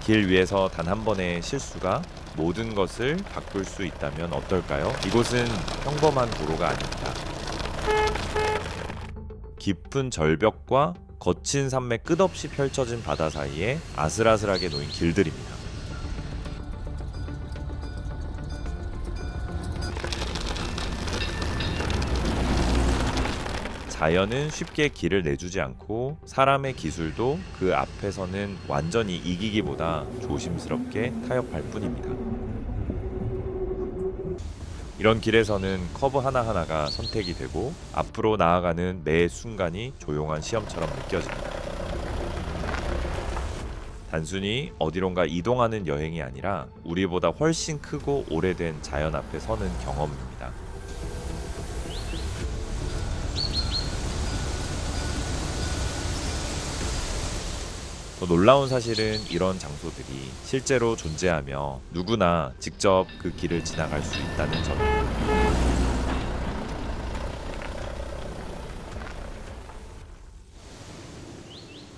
길 위에서 단 한 번의 실수가 모든 것을 바꿀 수 있다면 어떨까요? 이곳은 평범한 도로가 아닙니다. 깊은 절벽과 거친 산맥 끝없이 펼쳐진 바다 사이에 아슬아슬하게 놓인 길들입니다. 자연은 쉽게 길을 내주지 않고 사람의 기술도 그 앞에서는 완전히 이기기보다 조심스럽게 타협할 뿐입니다. 이런 길에서는 커브 하나하나가 선택이 되고 앞으로 나아가는 매 순간이 조용한 시험처럼 느껴집니다. 단순히 어디론가 이동하는 여행이 아니라 우리보다 훨씬 크고 오래된 자연 앞에 서는 경험입니다. 더 놀라운 사실은 이런 장소들이 실제로 존재하며 누구나 직접 그 길을 지나갈 수 있다는 점입니다.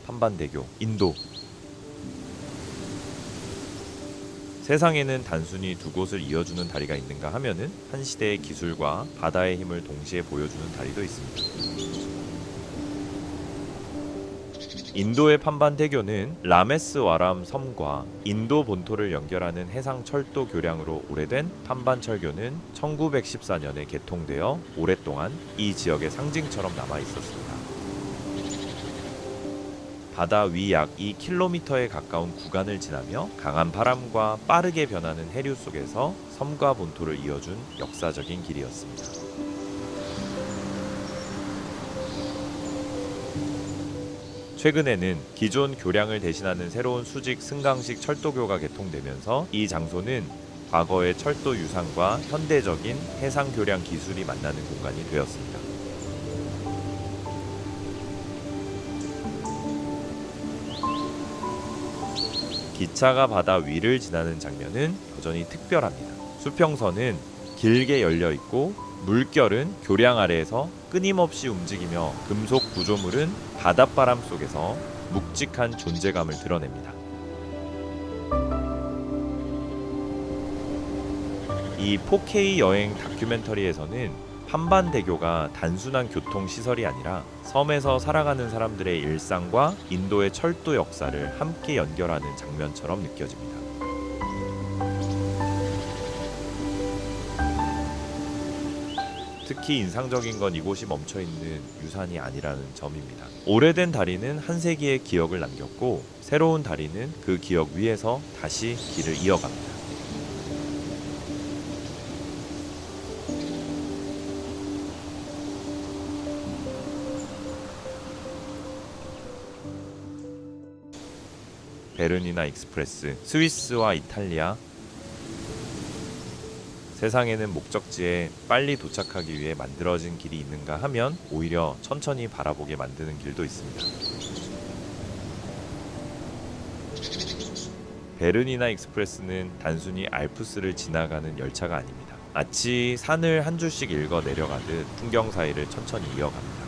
판반대교, 인도. 세상에는 단순히 두 곳을 이어주는 다리가 있는가 하면은 한 시대의 기술과 바다의 힘을 동시에 보여주는 다리도 있습니다. 인도의 판반대교는 라메스와람 섬과 인도 본토를 연결하는 해상 철도 교량으로 오래된 판반철교는 1914년에 개통되어 오랫동안 이 지역의 상징처럼 남아 있었습니다. 바다 위 약 2km에 가까운 구간을 지나며 강한 바람과 빠르게 변하는 해류 속에서 섬과 본토를 이어준 역사적인 길이었습니다. 최근에는 기존 교량을 대신하는 새로운 수직 승강식 철도교가 개통되면서 이 장소는 과거의 철도 유산과 현대적인 해상 교량 기술이 만나는 공간이 되었습니다. 기차가 바다 위를 지나는 장면은 여전히 특별합니다. 수평선은 길게 열려 있고 물결은 교량 아래에서 끊임없이 움직이며 금속 구조물은 바닷바람 속에서 묵직한 존재감을 드러냅니다. 이 4K 여행 다큐멘터리에서는 판반대교가 단순한 교통시설이 아니라 섬에서 살아가는 사람들의 일상과 인도의 철도 역사를 함께 연결하는 장면처럼 느껴집니다. 특히 인상적인 건 이곳이 멈춰있는 유산이 아니라는 점입니다. 오래된 다리는 한 세기의 기억을 남겼고 새로운 다리는 그 기억 위에서 다시 길을 이어갑니다. 베르니나 익스프레스, 스위스와 이탈리아. 세상에는 목적지에 빨리 도착하기 위해 만들어진 길이 있는가 하면 오히려 천천히 바라보게 만드는 길도 있습니다. 베르니나 익스프레스는 단순히 알프스를 지나가는 열차가 아닙니다. 마치 산을 한 줄씩 읽어 내려가듯 풍경 사이를 천천히 이어갑니다.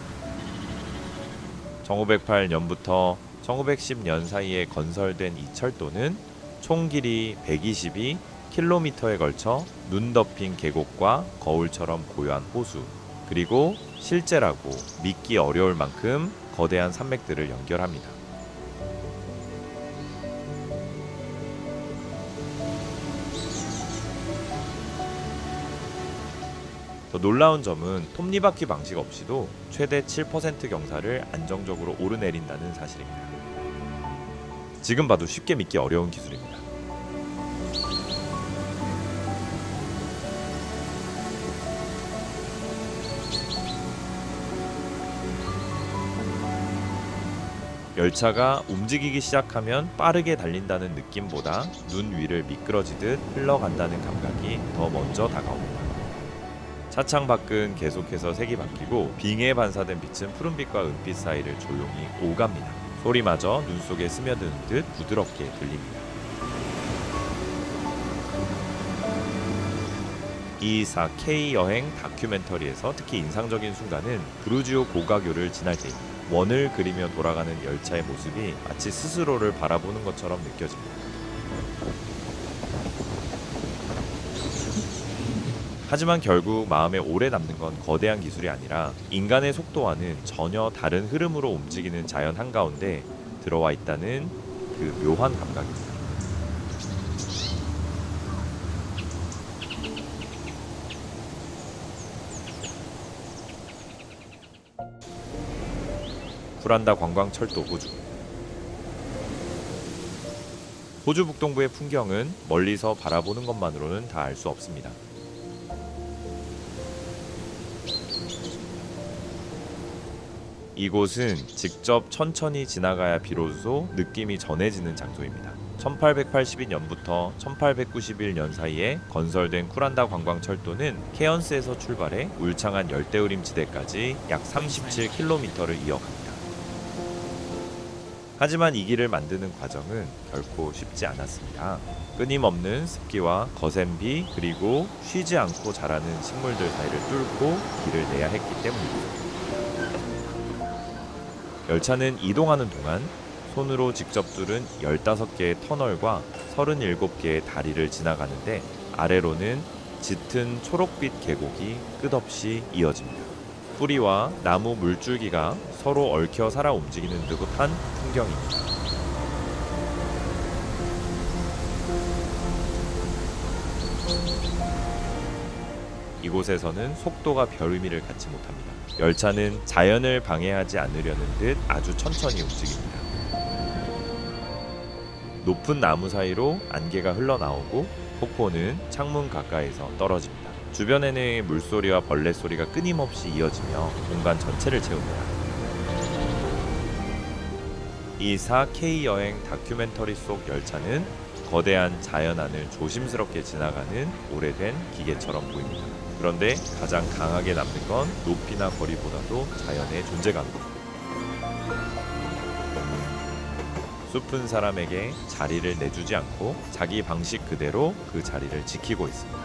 1908년부터 1910년 사이에 건설된 이 철도는 총 길이 122km에 걸쳐 눈 덮인 계곡과 거울처럼 고요한 호수, 그리고 실제라고 믿기 어려울 만큼 거대한 산맥들을 연결합니다. 더 놀라운 점은 톱니바퀴 방식 없이도 최대 7% 경사를 안정적으로 오르내린다는 사실입니다. 지금 봐도 쉽게 믿기 어려운 기술입니다. 열차가 움직이기 시작하면 빠르게 달린다는 느낌보다 눈 위를 미끄러지듯 흘러간다는 감각이 더 먼저 다가옵니다. 차창 밖은 계속해서 색이 바뀌고 빙에 반사된 빛은 푸른빛과 은빛 사이를 조용히 오갑니다. 소리마저 눈 속에 스며드는 듯 부드럽게 들립니다. 이 4K 여행 다큐멘터리에서 특히 인상적인 순간은 브루지오 고가교를 지날 때입니다. 원을 그리며 돌아가는 열차의 모습이 마치 스스로를 바라보는 것처럼 느껴집니다. 하지만 결국 마음에 오래 남는 건 거대한 기술이 아니라 인간의 속도와는 전혀 다른 흐름으로 움직이는 자연 한가운데 들어와 있다는 그 묘한 감각입니다. 쿠란다 관광철도 호주. 호주 북동부의 풍경은 멀리서 바라보는 것만으로는 다 알 수 없습니다. 이곳은 직접 천천히 지나가야 비로소 느낌이 전해지는 장소입니다. 1882년부터 1891년 사이에 건설된 쿠란다 관광철도는 케언스에서 출발해 울창한 열대우림 지대까지 약 37km를 이어갑니다. 하지만 이 길을 만드는 과정은 결코 쉽지 않았습니다. 끊임없는 습기와 거센 비 그리고 쉬지 않고 자라는 식물들 사이를 뚫고 길을 내야 했기 때문입니다. 열차는 이동하는 동안 손으로 직접 뚫은 15개의 터널과 37개의 다리를 지나가는데 아래로는 짙은 초록빛 계곡이 끝없이 이어집니다. 뿌리와 나무 물줄기가 서로 얽혀 살아 움직이는 듯한 풍경입니다. 이곳에서는 속도가 별 의미를 갖지 못합니다. 열차는 자연을 방해하지 않으려는 듯 아주 천천히 움직입니다. 높은 나무 사이로 안개가 흘러나오고 폭포는 창문 가까이서 떨어집니다. 주변에는 물소리와 벌레 소리가 끊임없이 이어지며 공간 전체를 채웁니다. 이 4K 여행 다큐멘터리 속 열차는 거대한 자연안을 조심스럽게 지나가는 오래된 기계처럼 보입니다. 그런데 가장 강하게 남는 건 높이나 거리보다도 자연의 존재감입니다. 숲은 사람에게 자리를 내주지 않고 자기 방식 그대로 그 자리를 지키고 있습니다.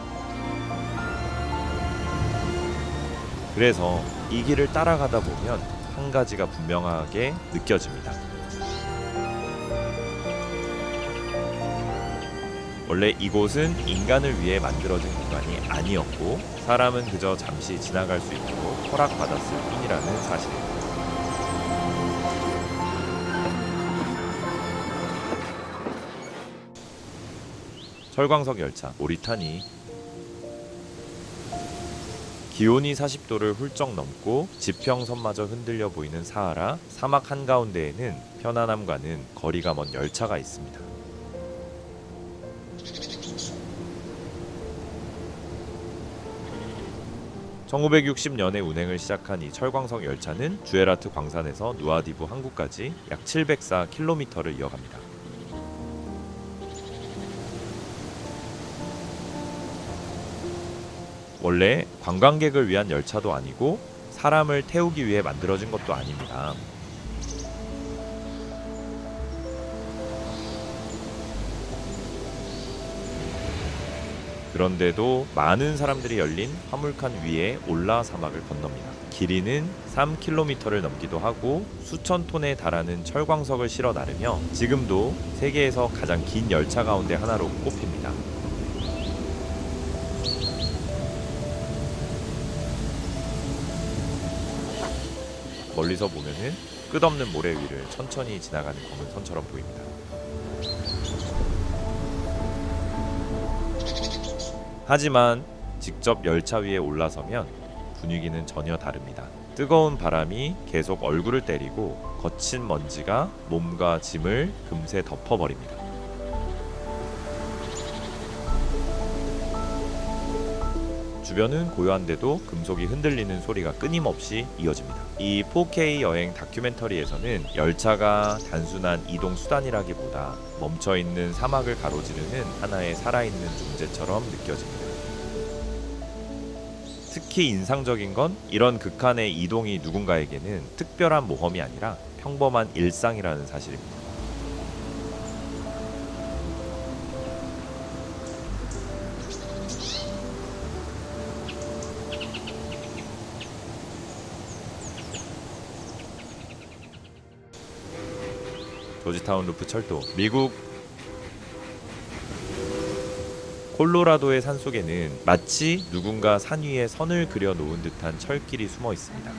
그래서 이 길을 따라가다 보면 한 가지가 분명하게 느껴집니다. 원래 이곳은 인간을 위해 만들어진 공간이 아니었고 사람은 그저 잠시 지나갈 수 있도록 허락받았을 뿐이라는 사실입니다. 철광석 열차 모리타니. 기온이 40도를 훌쩍 넘고 지평선마저 흔들려 보이는 사하라 사막 한가운데에는 편안함과는 거리가 먼 열차가 있습니다. (1960년에) 운행을 시작한 이 철광석 열차는 주에라트 광산에서 누아디부 항구까지 약 704km를 이어갑니다. 원래 관광객을 위한 열차도 아니고 사람을 태우기 위해 만들어진 것도 아닙니다. 그런데도 많은 사람들이 열린 화물칸 위에 올라 사막을 건넙니다. 길이는 3km를 넘기도 하고 수천 톤에 달하는 철광석을 실어 나르며 지금도 세계에서 가장 긴 열차 가운데 하나로 꼽힙니다. 멀리서 보면은 끝없는 모래 위를 천천히 지나가는 검은 선처럼 보입니다. 하지만 직접 열차 위에 올라서면 분위기는 전혀 다릅니다. 뜨거운 바람이 계속 얼굴을 때리고 거친 먼지가 몸과 짐을 금세 덮어버립니다. 주변은 고요한데도 금속이 흔들리는 소리가 끊임없이 이어집니다. 이 4K 여행 다큐멘터리에서는 열차가 단순한 이동 수단이라기보다 멈춰있는 사막을 가로지르는 하나의 살아있는 존재처럼 느껴집니다. 특히 인상적인 건 이런 극한의 이동이 누군가에게는 특별한 모험이 아니라 평범한 일상이라는 사실입니다. 조지타운 루프 철도, 미국 콜로라도의 산속에는 마치 누군가 산 위에 선을 그려 놓은 듯한 철길이 숨어 있습니다.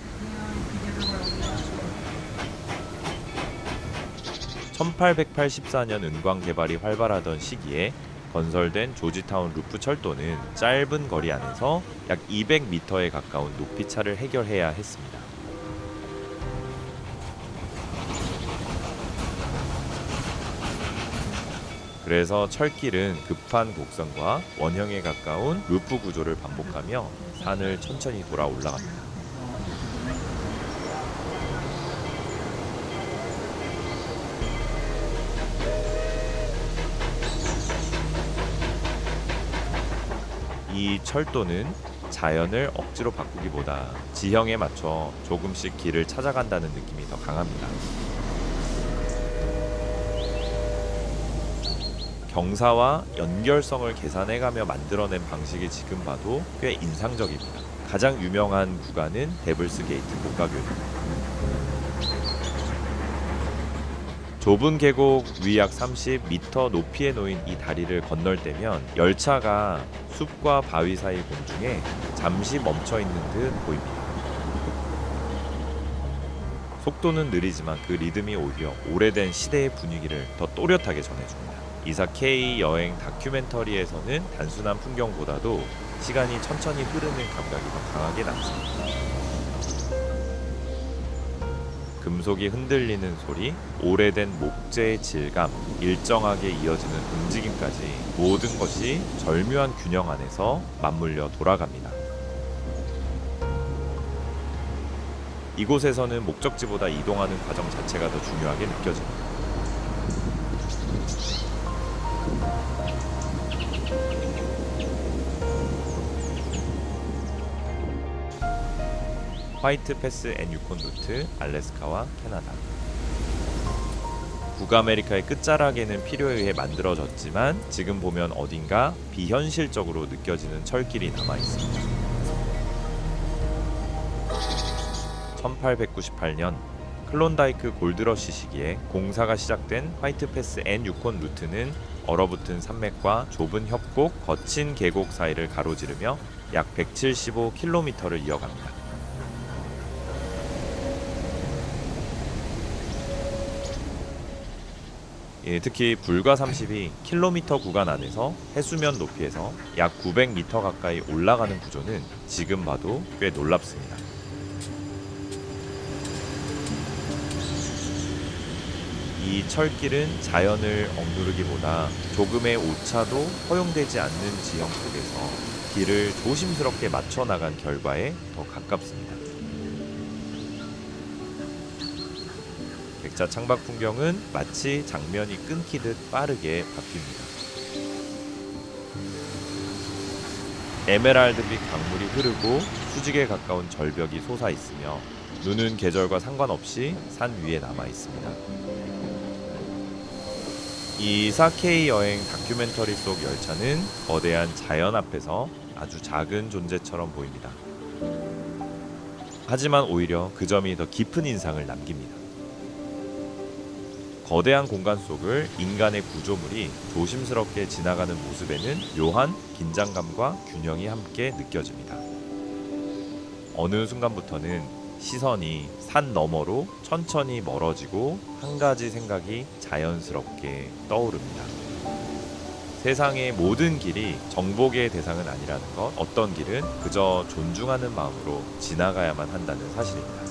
1884년 은광 개발이 활발하던 시기에 건설된 조지타운 루프 철도는 짧은 거리 안에서 약 200m에 가까운 높이차를 해결해야 했습니다. 그래서 철길은 급한 곡선과 원형에 가까운 루프 구조를 반복하며 산을 천천히 돌아 올라갑니다. 이 철도는 자연을 억지로 바꾸기보다 지형에 맞춰 조금씩 길을 찾아간다는 느낌이 더 강합니다. 경사와 연결성을 계산해가며 만들어낸 방식이 지금 봐도 꽤 인상적입니다. 가장 유명한 구간은 데블스 게이트 고가교입니다. 좁은 계곡 위 약 30m 높이에 놓인 이 다리를 건널 때면 열차가 숲과 바위 사이 공중에 잠시 멈춰 있는 듯 보입니다. 속도는 느리지만 그 리듬이 오히려 오래된 시대의 분위기를 더 또렷하게 전해줍니다. 이사 K 여행 다큐멘터리에서는 단순한 풍경보다도 시간이 천천히 흐르는 감각이 더 강하게 남습니다. 금속이 흔들리는 소리, 오래된 목재의 질감, 일정하게 이어지는 움직임까지 모든 것이 절묘한 균형 안에서 맞물려 돌아갑니다. 이곳에서는 목적지보다 이동하는 과정 자체가 더 중요하게 느껴집니다. 화이트 패스 앤 유콘 루트, 알래스카와 캐나다. 북아메리카의 끝자락에는 필요에 의해 만들어졌지만 지금 보면 어딘가 비현실적으로 느껴지는 철길이 남아 있습니다. 1898년 클론다이크 골드러시 시기에 공사가 시작된 화이트 패스 앤 유콘 루트는 얼어붙은 산맥과 좁은 협곡, 거친 계곡 사이를 가로지르며 약 175km를 이어갑니다. 특히 불과 30이 킬로미터 구간 안에서 해수면 높이에서 약 900m 가까이 올라가는 구조는 지금 봐도 꽤 놀랍습니다. 이 철길은 자연을 억누르기보다 조금의 오차도 허용되지 않는 지형 속에서 길을 조심스럽게 맞춰 나간 결과에 더 가깝습니다. 객차 창밖 풍경은 마치 장면이 끊기듯 빠르게 바뀝니다. 에메랄드빛 강물이 흐르고 수직에 가까운 절벽이 솟아 있으며 눈은 계절과 상관없이 산 위에 남아 있습니다. 이 4K 여행 다큐멘터리 속 열차는 거대한 자연 앞에서 아주 작은 존재처럼 보입니다. 하지만 오히려 그 점이 더 깊은 인상을 남깁니다. 거대한 공간 속을 인간의 구조물이 조심스럽게 지나가는 모습에는 묘한 긴장감과 균형이 함께 느껴집니다. 어느 순간부터는 시선이 산 너머로 천천히 멀어지고 한 가지 생각이 자연스럽게 떠오릅니다. 세상의 모든 길이 정복의 대상은 아니라는 것, 어떤 길은 그저 존중하는 마음으로 지나가야만 한다는 사실입니다.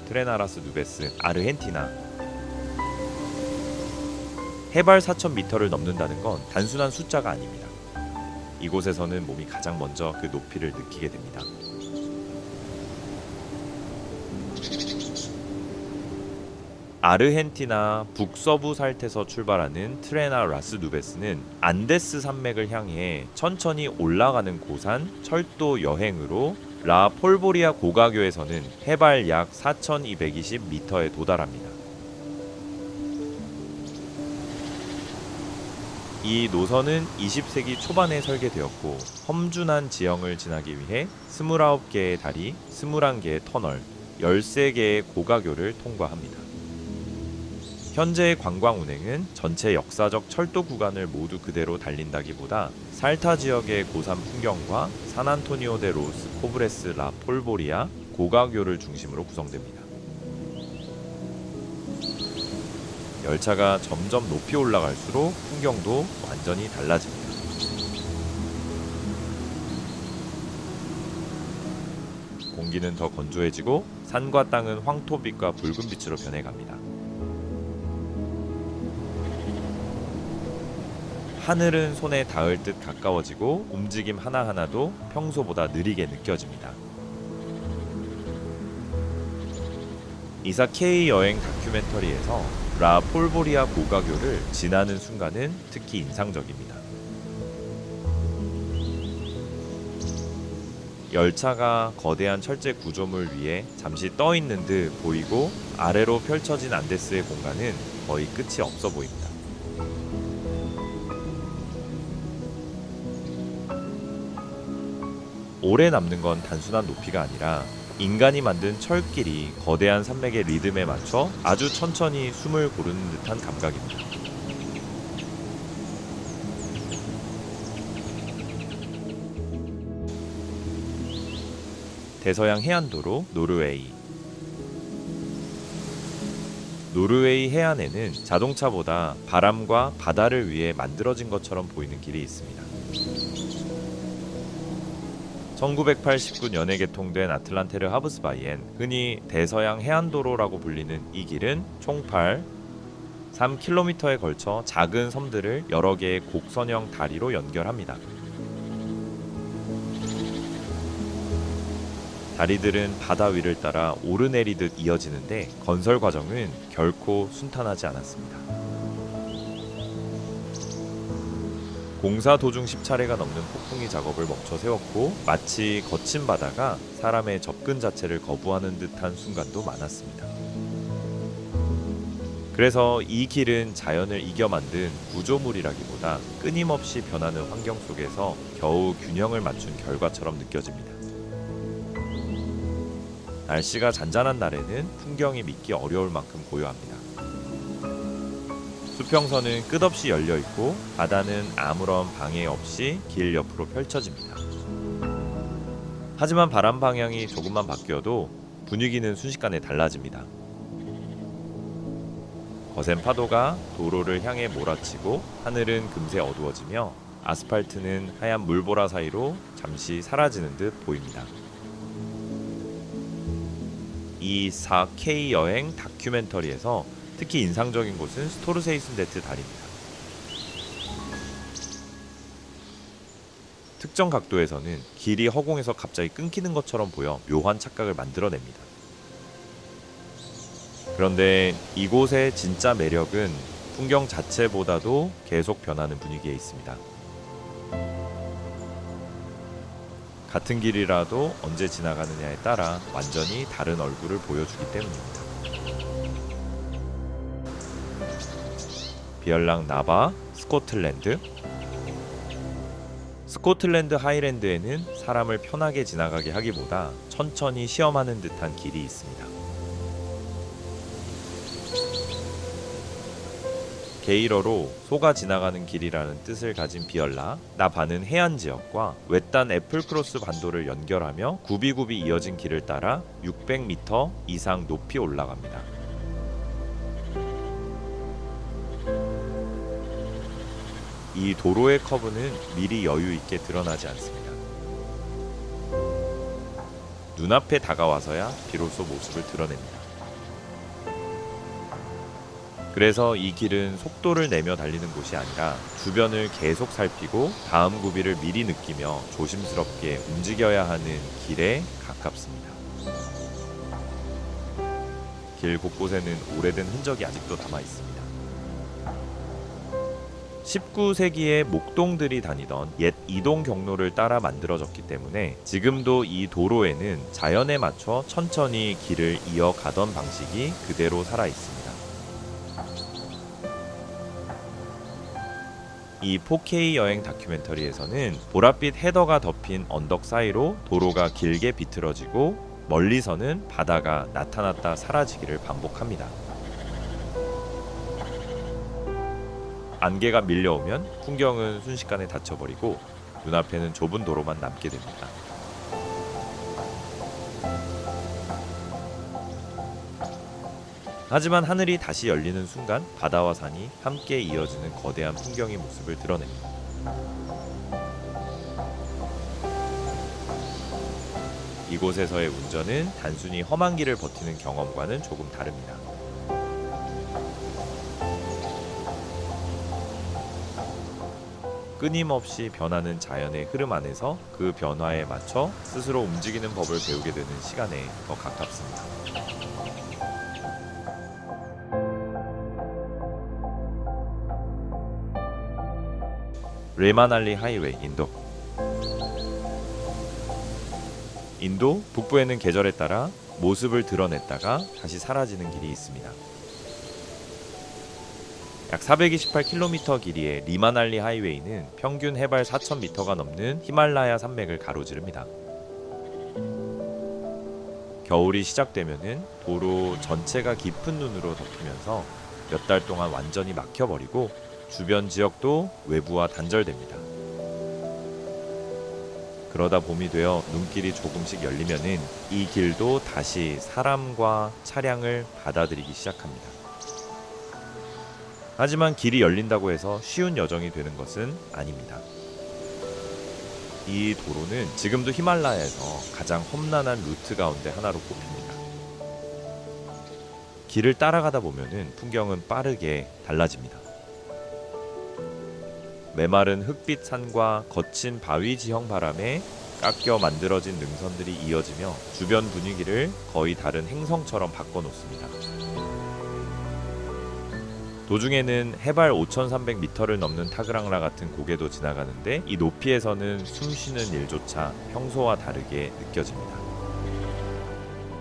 트레나라스 누베스, 아르헨티나. 해발 4,000m를 넘는다는 건 단순한 숫자가 아닙니다. 이곳에서는 몸이 가장 먼저 그 높이를 느끼게 됩니다. 아르헨티나 북서부 살테서 출발하는 트레나라스 누베스는 안데스 산맥을 향해 천천히 올라가는 고산 철도 여행으로 라 폴보리아 고가교에서는 해발 약 4,220m에 도달합니다. 이 노선은 20세기 초반에 설계되었고 험준한 지형을 지나기 위해 29개의 다리, 21개의 터널, 13개의 고가교를 통과합니다. 현재의 관광 운행은 전체 역사적 철도 구간을 모두 그대로 달린다기보다 살타 지역의 고산 풍경과 산안토니오 데 로스 포브레스 라 폴보리아 고가교를 중심으로 구성됩니다. 열차가 점점 높이 올라갈수록 풍경도 완전히 달라집니다. 공기는 더 건조해지고 산과 땅은 황토빛과 붉은빛으로 변해갑니다. 하늘은 손에 닿을 듯 가까워지고 움직임 하나하나도 평소보다 느리게 느껴집니다. 이사 K 여행 다큐멘터리에서 라 폴보리아 고가교를 지나는 순간은 특히 인상적입니다. 열차가 거대한 철제 구조물 위에 잠시 떠 있는 듯 보이고 아래로 펼쳐진 안데스의 공간은 거의 끝이 없어 보입니다. 오래 남는 건 단순한 높이가 아니라 인간이 만든 철길이 거대한 산맥의 리듬에 맞춰 아주 천천히 숨을 고르는 듯한 감각입니다. 대서양 해안도로 노르웨이. 노르웨이 해안에는 자동차보다 바람과 바다를 위해 만들어진 것처럼 보이는 길이 있습니다. 1989년에 개통된 아틀란테르 하브스바이엔, 흔히 대서양 해안도로라고 불리는 이 길은 총 3km에 걸쳐 작은 섬들을 여러 개의 곡선형 다리로 연결합니다. 다리들은 바다 위를 따라 오르내리듯 이어지는데 건설 과정은 결코 순탄하지 않았습니다. 공사 도중 10차례가 넘는 폭풍이 작업을 멈춰 세웠고 마치 거친 바다가 사람의 접근 자체를 거부하는 듯한 순간도 많았습니다. 그래서 이 길은 자연을 이겨 만든 구조물이라기보다 끊임없이 변하는 환경 속에서 겨우 균형을 맞춘 결과처럼 느껴집니다. 날씨가 잔잔한 날에는 풍경이 믿기 어려울 만큼 고요합니다. 수평선은 끝없이 열려있고 바다는 아무런 방해 없이 길 옆으로 펼쳐집니다. 하지만 바람 방향이 조금만 바뀌어도 분위기는 순식간에 달라집니다. 거센 파도가 도로를 향해 몰아치고 하늘은 금세 어두워지며 아스팔트는 하얀 물보라 사이로 잠시 사라지는 듯 보입니다. 이 4K 여행 다큐멘터리에서 특히 인상적인 곳은 스토르세이순데트 다리입니다. 특정 각도에서는 길이 허공에서 갑자기 끊기는 것처럼 보여 묘한 착각을 만들어냅니다. 그런데 이곳의 진짜 매력은 풍경 자체보다도 계속 변하는 분위기에 있습니다. 같은 길이라도 언제 지나가느냐에 따라 완전히 다른 얼굴을 보여주기 때문입니다. 비얼랑 나바, 스코틀랜드. 스코틀랜드 하이랜드에는 사람을 편하게 지나가게 하기보다 천천히 시험하는 듯한 길이 있습니다. 게일어로 소가 지나가는 길이라는 뜻을 가진 비얼라, 나바는 해안 지역과 외딴 애플크로스 반도를 연결하며 굽이굽이 이어진 길을 따라 600m 이상 높이 올라갑니다. 이 도로의 커브는 미리 여유 있게 드러나지 않습니다. 눈앞에 다가와서야 비로소 모습을 드러냅니다. 그래서 이 길은 속도를 내며 달리는 곳이 아니라 주변을 계속 살피고 다음 구비를 미리 느끼며 조심스럽게 움직여야 하는 길에 가깝습니다. 길 곳곳에는 오래된 흔적이 아직도 남아 있습니다. 19세기에 목동들이 다니던 옛 이동 경로를 따라 만들어졌기 때문에 지금도 이 도로에는 자연에 맞춰 천천히 길을 이어가던 방식이 그대로 살아 있습니다. 이 4K 여행 다큐멘터리에서는 보랏빛 헤더가 덮인 언덕 사이로 도로가 길게 비틀어지고 멀리서는 바다가 나타났다 사라지기를 반복합니다. 안개가 밀려오면 풍경은 순식간에 닫혀버리고 눈앞에는 좁은 도로만 남게 됩니다. 하지만 하늘이 다시 열리는 순간 바다와 산이 함께 이어지는 거대한 풍경의 모습을 드러냅니다. 이곳에서의 운전은 단순히 험한 길을 버티는 경험과는 조금 다릅니다. 끊임없이 변하는 자연의 흐름 안에서 그 변화에 맞춰 스스로 움직이는 법을 배우게 되는 시간에 더 가깝습니다. 레마날리 하이웨이 인도 북부에는 계절에 따라 모습을 드러냈다가 다시 사라지는 길이 있습니다. 약 428km 길이의 리마날리 하이웨이는 평균 해발 4,000m가 넘는 히말라야 산맥을 가로지릅니다. 겨울이 시작되면은 도로 전체가 깊은 눈으로 덮이면서 몇 달 동안 완전히 막혀버리고 주변 지역도 외부와 단절됩니다. 그러다 봄이 되어 눈길이 조금씩 열리면은 이 길도 다시 사람과 차량을 받아들이기 시작합니다. 하지만 길이 열린다고 해서 쉬운 여정이 되는 것은 아닙니다. 이 도로는 지금도 히말라야에서 가장 험난한 루트 가운데 하나로 꼽힙니다. 길을 따라가다 보면은 풍경은 빠르게 달라집니다. 메마른 흙빛 산과 거친 바위 지형 바람에 깎여 만들어진 능선들이 이어지며 주변 분위기를 거의 다른 행성처럼 바꿔놓습니다. 도중에는 해발 5,300m를 넘는 타그랑라 같은 고개도 지나가는데 이 높이에서는 숨쉬는 일조차 평소와 다르게 느껴집니다.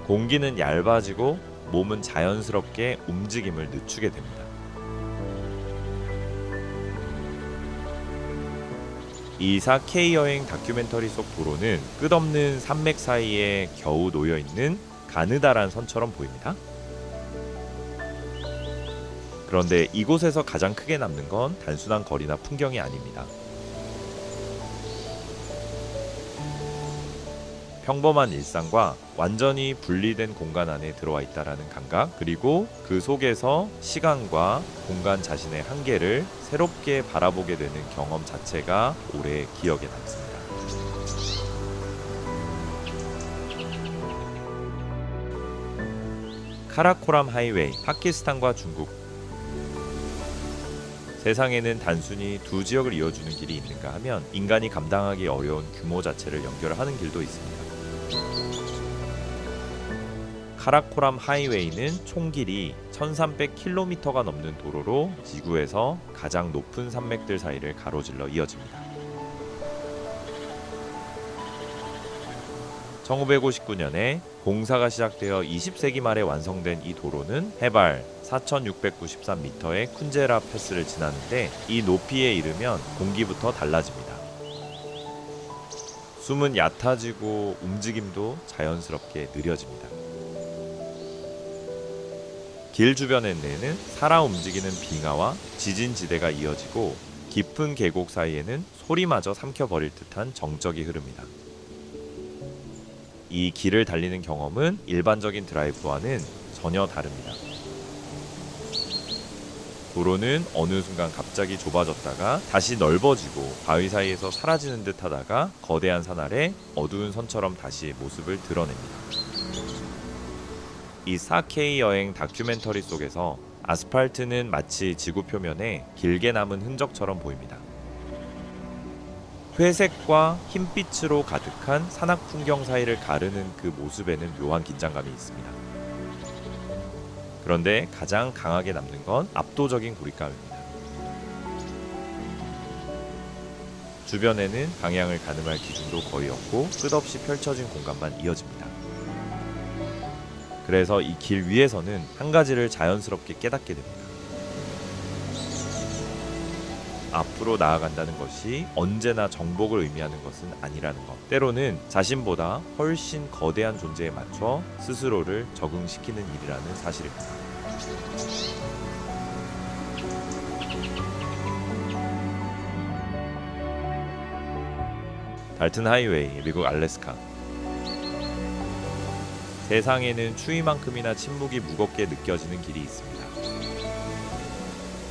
공기는 얇아지고 몸은 자연스럽게 움직임을 늦추게 됩니다. 이 4K 여행 다큐멘터리 속 도로는 끝없는 산맥 사이에 겨우 놓여있는 가느다란 선처럼 보입니다. 그런데 이곳에서 가장 크게 남는 건 단순한 거리나 풍경이 아닙니다. 평범한 일상과 완전히 분리된 공간 안에 들어와 있다라는 감각, 그리고 그 속에서 시간과 공간 자신의 한계를 새롭게 바라보게 되는 경험 자체가 오래 기억에 남습니다. 카라코람 하이웨이, 파키스탄과 중국. 세상에는 단순히 두 지역을 이어주는 길이 있는가 하면 인간이 감당하기 어려운 규모 자체를 연결하는 길도 있습니다. 카라코람 하이웨이는 총 길이 1300km가 넘는 도로로 지구에서 가장 높은 산맥들 사이를 가로질러 이어집니다. 1959년에 공사가 시작되어 20세기 말에 완성된 이 도로는 해발 4693m의 쿤제라 패스를 지나는데 이 높이에 이르면 공기부터 달라집니다. 숨은 얕아지고 움직임도 자연스럽게 느려집니다. 길 주변에는 살아 움직이는 빙하와 지진지대가 이어지고 깊은 계곡 사이에는 소리마저 삼켜버릴 듯한 정적이 흐릅니다. 이 길을 달리는 경험은 일반적인 드라이브와는 전혀 다릅니다. 도로는 어느 순간 갑자기 좁아졌다가 다시 넓어지고 바위 사이에서 사라지는 듯 하다가 거대한 산 아래 어두운 선처럼 다시 모습을 드러냅니다. 이 4K 여행 다큐멘터리 속에서 아스팔트는 마치 지구 표면에 길게 남은 흔적처럼 보입니다. 회색과 흰빛으로 가득한 산악 풍경 사이를 가르는 그 모습에는 묘한 긴장감이 있습니다. 그런데 가장 강하게 남는 건 압도적인 고립감입니다. 주변에는 방향을 가늠할 기준도 거의 없고 끝없이 펼쳐진 공간만 이어집니다. 그래서 이 길 위에서는 한 가지를 자연스럽게 깨닫게 됩니다. 앞으로 나아간다는 것이 언제나 정복을 의미하는 것은 아니라는 것. 때로는 자신보다 훨씬 거대한 존재에 맞춰 스스로를 적응시키는 일이라는 사실입니다. 달튼 하이웨이, 미국 알래스카. 세상에는 추위만큼이나 침묵이 무겁게 느껴지는 길이 있습니다.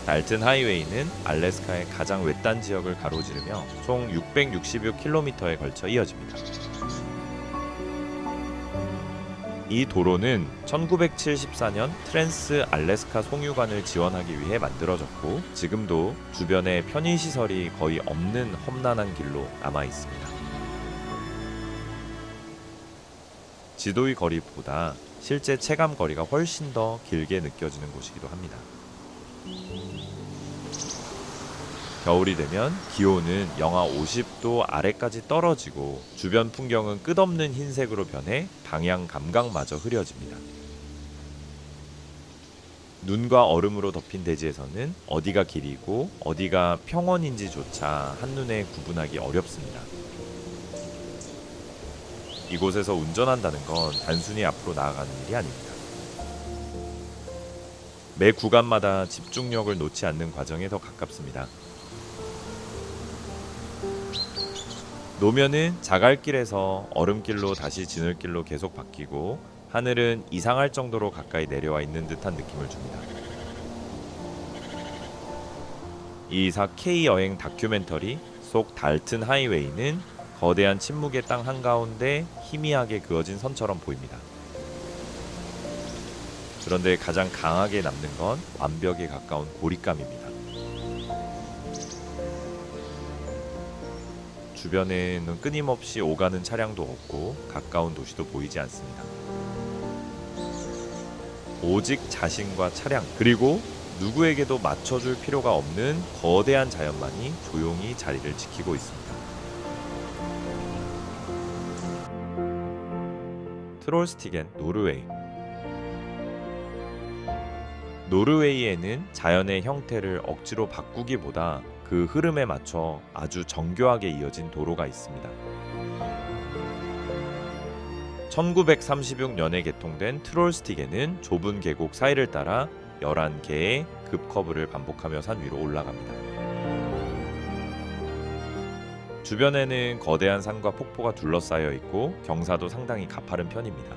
달튼 하이웨이는 알래스카의 가장 외딴 지역을 가로지르며 총 666km에 걸쳐 이어집니다. 이 도로는 1974년 트랜스 알래스카 송유관을 지원하기 위해 만들어졌고 지금도 주변에 편의시설이 거의 없는 험난한 길로 남아 있습니다. 지도의 거리보다 실제 체감 거리가 훨씬 더 길게 느껴지는 곳이기도 합니다. 겨울이 되면 기온은 영하 50도 아래까지 떨어지고 주변 풍경은 끝없는 흰색으로 변해 방향 감각마저 흐려집니다. 눈과 얼음으로 덮인 대지에서는 어디가 길이고 어디가 평원인지조차 한눈에 구분하기 어렵습니다. 이곳에서 운전한다는 건 단순히 앞으로 나아가는 일이 아닙니다. 매 구간마다 집중력을 놓지 않는 과정에 더 가깝습니다. 노면은 자갈길에서 얼음길로 다시 지늘길로 계속 바뀌고 하늘은 이상할 정도로 가까이 내려와 있는 듯한 느낌을 줍니다. 이 4K 여행 다큐멘터리 속 달튼 하이웨이는 거대한 침묵의 땅 한가운데 희미하게 그어진 선처럼 보입니다. 그런데 가장 강하게 남는 건 완벽에 가까운 고립감입니다. 주변에는 끊임없이 오가는 차량도 없고 가까운 도시도 보이지 않습니다. 오직 자신과 차량 그리고 누구에게도 맞춰줄 필요가 없는 거대한 자연만이 조용히 자리를 지키고 있습니다. 트롤스티겐, 노르웨이. 노르웨이에는 자연의 형태를 억지로 바꾸기보다 그 흐름에 맞춰 아주 정교하게 이어진 도로가 있습니다. 1936년에 개통된 트롤스티겐은 좁은 계곡 사이를 따라 11개의 급커브를 반복하며 산 위로 올라갑니다. 주변에는 거대한 산과 폭포가 둘러싸여 있고 경사도 상당히 가파른 편입니다.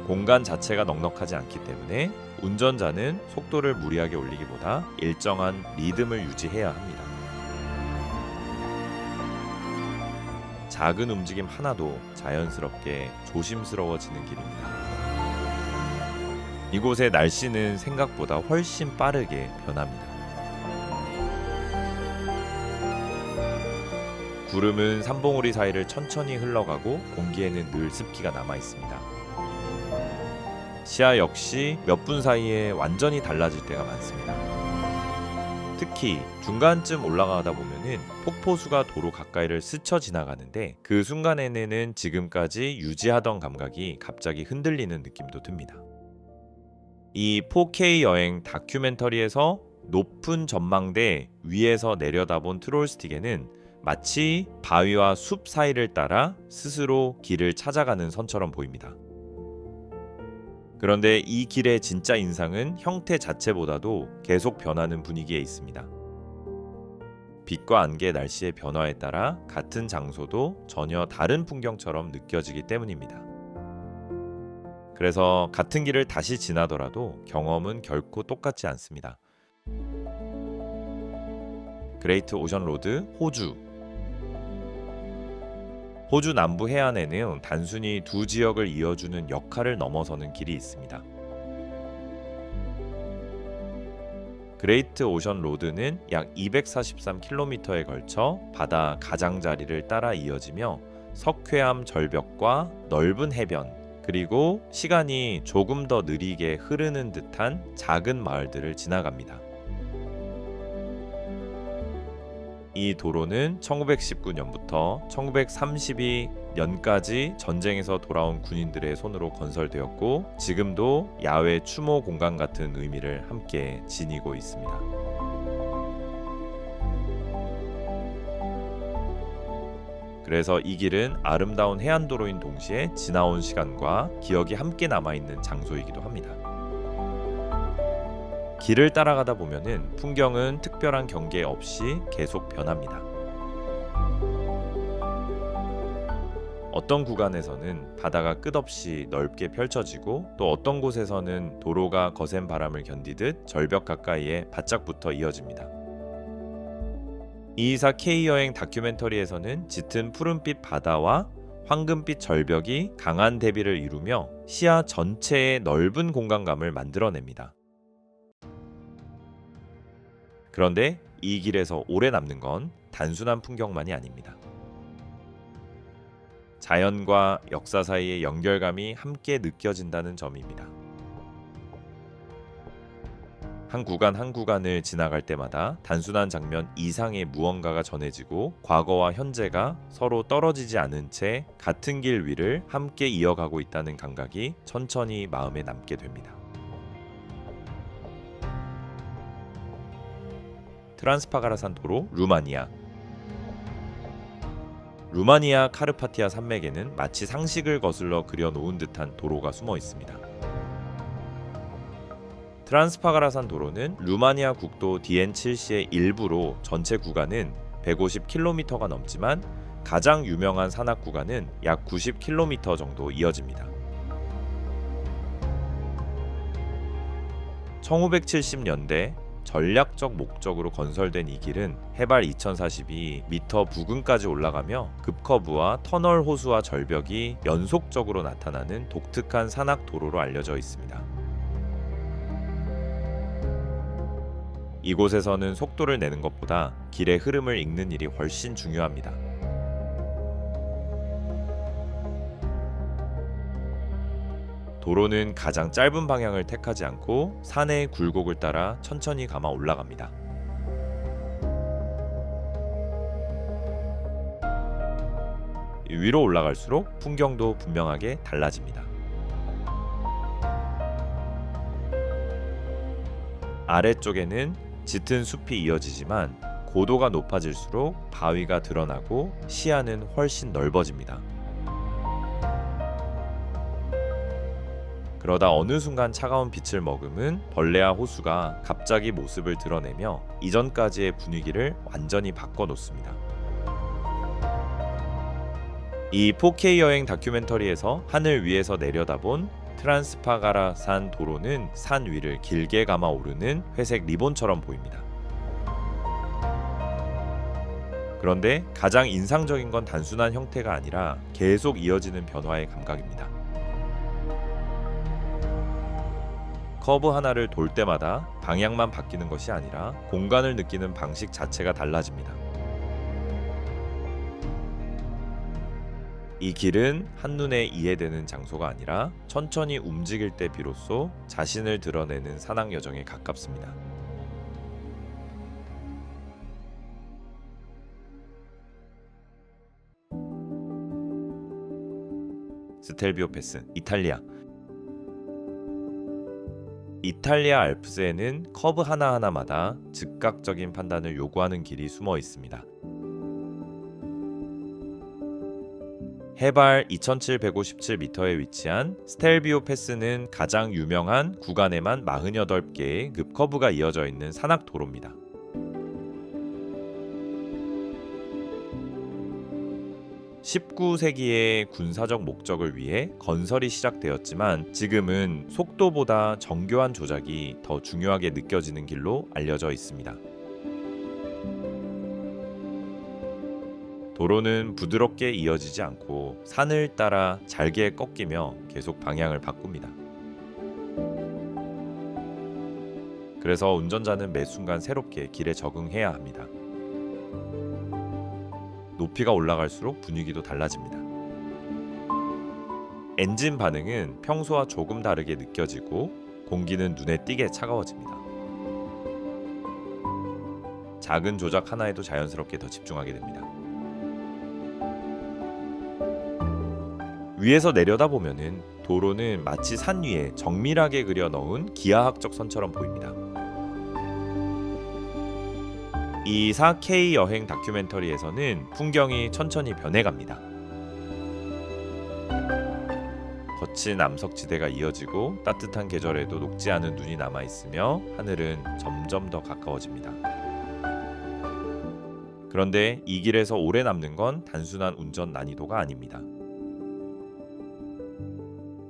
공간 자체가 넉넉하지 않기 때문에 운전자는 속도를 무리하게 올리기보다 일정한 리듬을 유지해야 합니다. 작은 움직임 하나도 자연스럽게 조심스러워지는 길입니다. 이곳의 날씨는 생각보다 훨씬 빠르게 변합니다. 구름은 산봉우리 사이를 천천히 흘러가고 공기에는 늘 습기가 남아 있습니다. 시야 역시 몇 분 사이에 완전히 달라질 때가 많습니다. 특히 중간쯤 올라가다 보면은 폭포수가 도로 가까이를 스쳐 지나가는데 그 순간에는 지금까지 유지하던 감각이 갑자기 흔들리는 느낌도 듭니다. 이 4K 여행 다큐멘터리에서 높은 전망대 위에서 내려다본 트롤스티겐은 마치 바위와 숲 사이를 따라 스스로 길을 찾아가는 선처럼 보입니다. 그런데 이 길의 진짜 인상은 형태 자체보다도 계속 변하는 분위기에 있습니다. 빛과 안개, 날씨의 변화에 따라 같은 장소도 전혀 다른 풍경처럼 느껴지기 때문입니다. 그래서 같은 길을 다시 지나더라도 경험은 결코 똑같지 않습니다. 그레이트 오션 로드, 호주. 호주 남부 해안에는 단순히 두 지역을 이어주는 역할을 넘어서는 길이 있습니다. 그레이트 오션 로드는 약 243km에 걸쳐 바다 가장자리를 따라 이어지며 석회암 절벽과 넓은 해변, 그리고 시간이 조금 더 느리게 흐르는 듯한 작은 마을들을 지나갑니다. 이 도로는 1919년부터 1932년까지 전쟁에서 돌아온 군인들의 손으로 건설되었고 지금도 야외 추모 공간 같은 의미를 함께 지니고 있습니다. 그래서 이 길은 아름다운 해안도로인 동시에 지나온 시간과 기억이 함께 남아있는 장소이기도 합니다. 길을 따라가다 보면은 풍경은 특별한 경계 없이 계속 변합니다. 어떤 구간에서는 바다가 끝없이 넓게 펼쳐지고 또 어떤 곳에서는 도로가 거센 바람을 견디듯 절벽 가까이에 바짝 붙어 이어집니다. 이이사 K여행 다큐멘터리에서는 짙은 푸른빛 바다와 황금빛 절벽이 강한 대비를 이루며 시야 전체의 넓은 공간감을 만들어냅니다. 그런데 이 길에서 오래 남는 건 단순한 풍경만이 아닙니다. 자연과 역사 사이의 연결감이 함께 느껴진다는 점입니다. 한 구간 한 구간을 지나갈 때마다 단순한 장면 이상의 무언가가 전해지고 과거와 현재가 서로 떨어지지 않은 채 같은 길 위를 함께 이어가고 있다는 감각이 천천히 마음에 남게 됩니다. 트란스파가라산 도로 루마니아. 루마니아 카르파티아 산맥에는 마치 상식을 거슬러 그려놓은 듯한 도로가 숨어 있습니다. 트란스파가라산 도로는 루마니아 국도 DN7C의 일부로 전체 구간은 150km가 넘지만 가장 유명한 산악 구간은 약 90km 정도 이어집니다. 1970년대 전략적 목적으로 건설된 이 길은 해발 2042m 부근까지 올라가며 급커브와 터널 호수와 절벽이 연속적으로 나타나는 독특한 산악 도로로 알려져 있습니다. 이곳에서는 속도를 내는 것보다 길의 흐름을 읽는 일이 훨씬 중요합니다. 도로는 가장 짧은 방향을 택하지 않고 산의 굴곡을 따라 천천히 감아 올라갑니다. 위로 올라갈수록 풍경도 분명하게 달라집니다. 아래쪽에는 짙은 숲이 이어지지만 고도가 높아질수록 바위가 드러나고 시야는 훨씬 넓어집니다. 그러다 어느 순간 차가운 빛을 머금은 벌레와 호수가 갑자기 모습을 드러내며 이전까지의 분위기를 완전히 바꿔놓습니다. 이 4K 여행 다큐멘터리에서 하늘 위에서 내려다본 트란스파가라산 도로는 산 위를 길게 감아 오르는 회색 리본처럼 보입니다. 그런데 가장 인상적인 건 단순한 형태가 아니라 계속 이어지는 변화의 감각입니다. 커브 하나를 돌 때마다 방향만 바뀌는 것이 아니라 공간을 느끼는 방식 자체가 달라집니다. 이 길은 한눈에 이해되는 장소가 아니라 천천히 움직일 때 비로소 자신을 드러내는 산악 여정에 가깝습니다. 스텔비오 패스, 이탈리아. 이탈리아 알프스에는 커브 하나하나마다 즉각적인 판단을 요구하는 길이 숨어 있습니다. 해발 2757m에 위치한 스텔비오 패스는 가장 유명한 구간에만 48개의 급커브가 이어져 있는 산악 도로입니다. 19세기의 군사적 목적을 위해 건설이 시작되었지만 지금은 속도보다 정교한 조작이 더 중요하게 느껴지는 길로 알려져 있습니다. 도로는 부드럽게 이어지지 않고 산을 따라 잘게 꺾이며 계속 방향을 바꿉니다. 그래서 운전자는 매 순간 새롭게 길에 적응해야 합니다. 높이가 올라갈수록 분위기도 달라집니다. 엔진 반응은 평소와 조금 다르게 느껴지고 공기는 눈에 띄게 차가워집니다. 작은 조작 하나에도 자연스럽게 더 집중하게 됩니다. 위에서 내려다보면은 도로는 마치 산 위에 정밀하게 그려 넣은 기하학적 선처럼 보입니다. 이 4K 여행 다큐멘터리에서는 풍경이 천천히 변해갑니다. 거친 암석지대가 이어지고 따뜻한 계절에도 녹지 않은 눈이 남아있으며 하늘은 점점 더 가까워집니다. 그런데 이 길에서 오래 남는 건 단순한 운전 난이도가 아닙니다.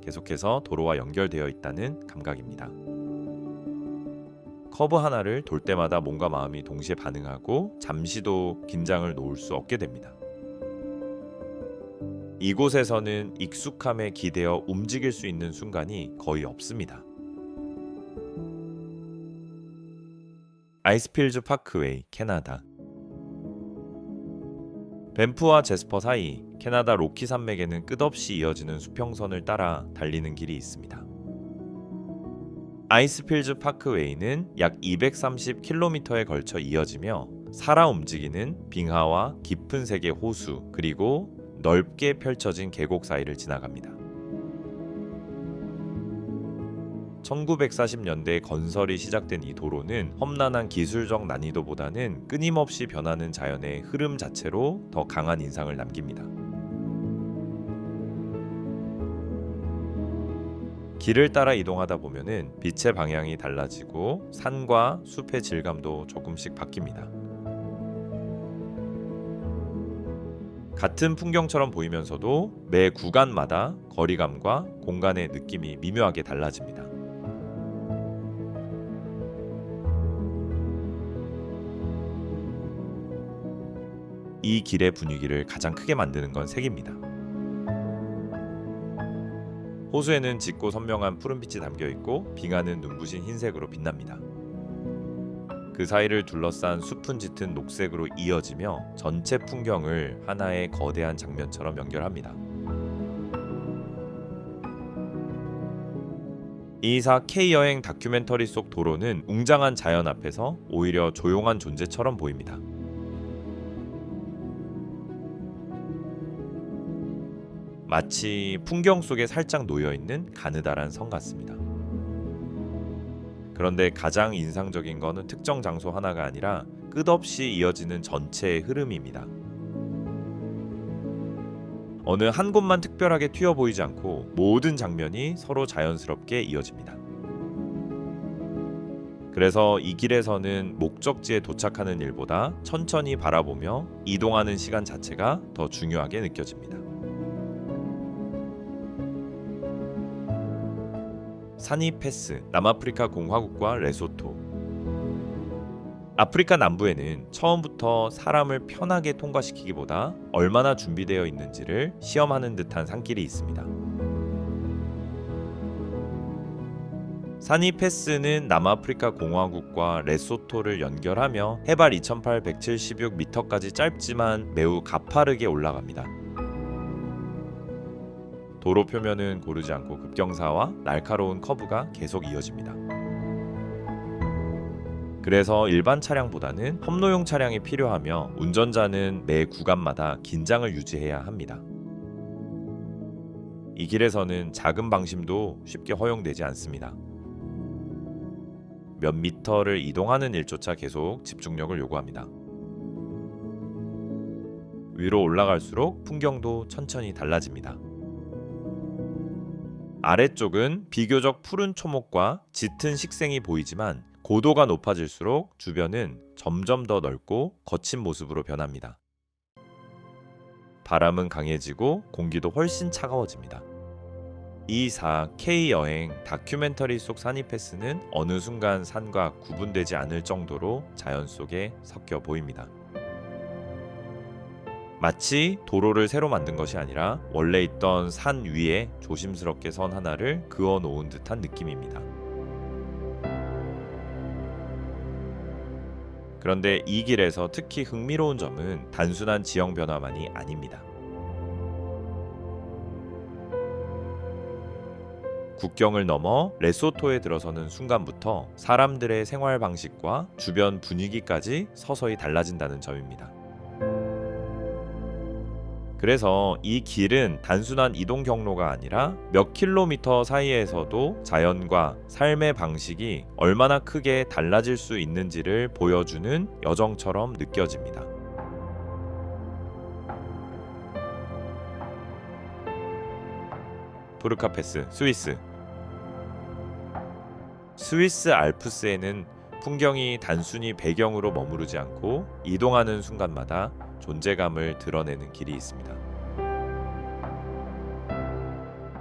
계속해서 도로와 연결되어 있다는 감각입니다. 커브 하나를 돌 때마다 몸과 마음이 동시에 반응하고 잠시도 긴장을 놓을 수 없게 됩니다. 이곳에서는 익숙함에 기대어 움직일 수 있는 순간이 거의 없습니다. 아이스필즈 파크웨이, 캐나다. 밴프와 제스퍼 사이 캐나다 로키 산맥에는 끝없이 이어지는 수평선을 따라 달리는 길이 있습니다. 아이스필즈 파크웨이는 약 230km에 걸쳐 이어지며 살아 움직이는 빙하와 깊은 색의 호수 그리고 넓게 펼쳐진 계곡 사이를 지나갑니다. 1940년대 건설이 시작된 이 도로는 험난한 기술적 난이도보다는 끊임없이 변하는 자연의 흐름 자체로 더 강한 인상을 남깁니다. 길을 따라 이동하다 보면은 빛의 방향이 달라지고 산과 숲의 질감도 조금씩 바뀝니다. 같은 풍경처럼 보이면서도 매 구간마다 거리감과 공간의 느낌이 미묘하게 달라집니다. 이 길의 분위기를 가장 크게 만드는 건 색입니다. 호수에는 짙고 선명한 푸른빛이 담겨있고 빙하는 눈부신 흰색으로 빛납니다. 그 사이를 둘러싼 숲은 짙은 녹색으로 이어지며 전체 풍경을 하나의 거대한 장면처럼 연결합니다. 이사 K여행 다큐멘터리 속 도로는 웅장한 자연 앞에서 오히려 조용한 존재처럼 보입니다. 마치 풍경 속에 살짝 놓여있는 가느다란 성 같습니다. 그런데 가장 인상적인 것은 특정 장소 하나가 아니라 끝없이 이어지는 전체의 흐름입니다. 어느 한 곳만 특별하게 튀어 보이지 않고 모든 장면이 서로 자연스럽게 이어집니다. 그래서 이 길에서는 목적지에 도착하는 일보다 천천히 바라보며 이동하는 시간 자체가 더 중요하게 느껴집니다. 사니 패스, 남아프리카 공화국과 레소토. 아프리카 남부에는 처음부터 사람을 편하게 통과시키기보다 얼마나 준비되어 있는지를 시험하는 듯한 산길이 있습니다. 사니 패스는 남아프리카 공화국과 레소토를 연결하며 해발 2876m까지 짧지만 매우 가파르게 올라갑니다. 도로 표면은 고르지 않고 급경사와 날카로운 커브가 계속 이어집니다. 그래서 일반 차량보다는 험로용 차량이 필요하며 운전자는 매 구간마다 긴장을 유지해야 합니다. 이 길에서는 작은 방심도 쉽게 허용되지 않습니다. 몇 미터를 이동하는 일조차 계속 집중력을 요구합니다. 위로 올라갈수록 풍경도 천천히 달라집니다. 아래쪽은 비교적 푸른 초목과 짙은 식생이 보이지만 고도가 높아질수록 주변은 점점 더 넓고 거친 모습으로 변합니다. 바람은 강해지고 공기도 훨씬 차가워집니다. 이사 K여행 다큐멘터리 속 사니 패스는 어느 순간 산과 구분되지 않을 정도로 자연 속에 섞여 보입니다. 마치 도로를 새로 만든 것이 아니라 원래 있던 산 위에 조심스럽게 선 하나를 그어 놓은 듯한 느낌입니다. 그런데 이 길에서 특히 흥미로운 점은 단순한 지형 변화만이 아닙니다. 국경을 넘어 레소토에 들어서는 순간부터 사람들의 생활 방식과 주변 분위기까지 서서히 달라진다는 점입니다. 그래서 이 길은 단순한 이동 경로가 아니라 몇 킬로미터 사이에서도 자연과 삶의 방식이 얼마나 크게 달라질 수 있는지를 보여주는 여정처럼 느껴집니다. 부르카페스, 스위스. 스위스 알프스에는 풍경이 단순히 배경으로 머무르지 않고 이동하는 순간마다 존재감을 드러내는 길이 있습니다.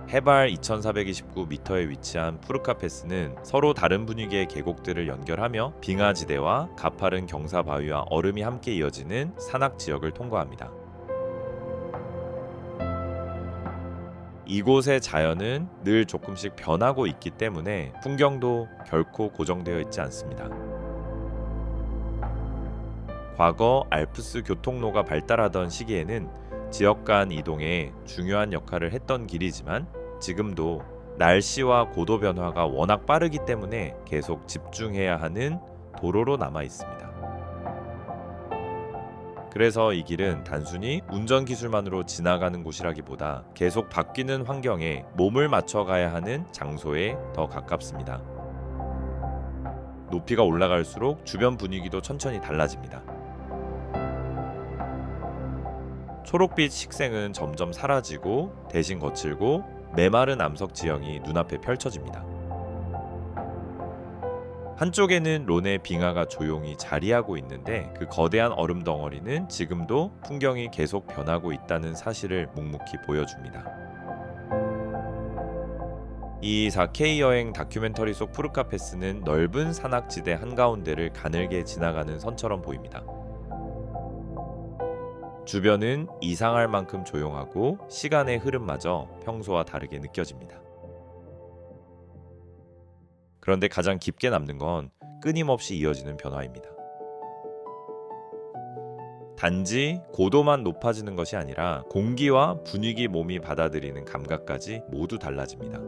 해발 2429m에 위치한 푸르카 패스는 서로 다른 분위기의 계곡들을 연결하며 빙하지대와 가파른 경사 바위와 얼음이 함께 이어지는 산악 지역을 통과합니다. 이곳의 자연은 늘 조금씩 변하고 있기 때문에 풍경도 결코 고정되어 있지 않습니다. 과거 알프스 교통로가 발달하던 시기에는 지역 간 이동에 중요한 역할을 했던 길이지만 지금도 날씨와 고도 변화가 워낙 빠르기 때문에 계속 집중해야 하는 도로로 남아 있습니다. 그래서 이 길은 단순히 운전 기술만으로 지나가는 곳이라기보다 계속 바뀌는 환경에 몸을 맞춰가야 하는 장소에 더 가깝습니다. 높이가 올라갈수록 주변 분위기도 천천히 달라집니다. 초록빛 식생은 점점 사라지고 대신 거칠고 메마른 암석 지형이 눈앞에 펼쳐집니다. 한쪽에는 론의 빙하가 조용히 자리하고 있는데 그 거대한 얼음 덩어리는 지금도 풍경이 계속 변하고 있다는 사실을 묵묵히 보여줍니다. 이 4K 여행 다큐멘터리 속 푸르카 패스는 넓은 산악지대 한가운데를 가늘게 지나가는 선처럼 보입니다. 주변은 이상할 만큼 조용하고 시간의 흐름마저 평소와 다르게 느껴집니다. 그런데 가장 깊게 남는 건 끊임없이 이어지는 변화입니다. 단지 고도만 높아지는 것이 아니라 공기와 분위기, 몸이 받아들이는 감각까지 모두 달라집니다.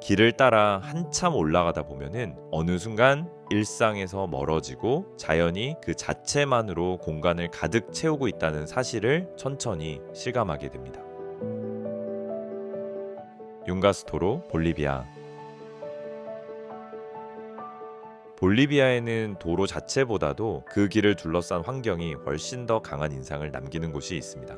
길을 따라 한참 올라가다 보면은 어느 순간 일상에서 멀어지고 자연이 그 자체만으로 공간을 가득 채우고 있다는 사실을 천천히 실감하게 됩니다. 융가스토로, 볼리비아. 볼리비아에는 도로 자체보다도 그 길을 둘러싼 환경이 훨씬 더 강한 인상을 남기는 곳이 있습니다.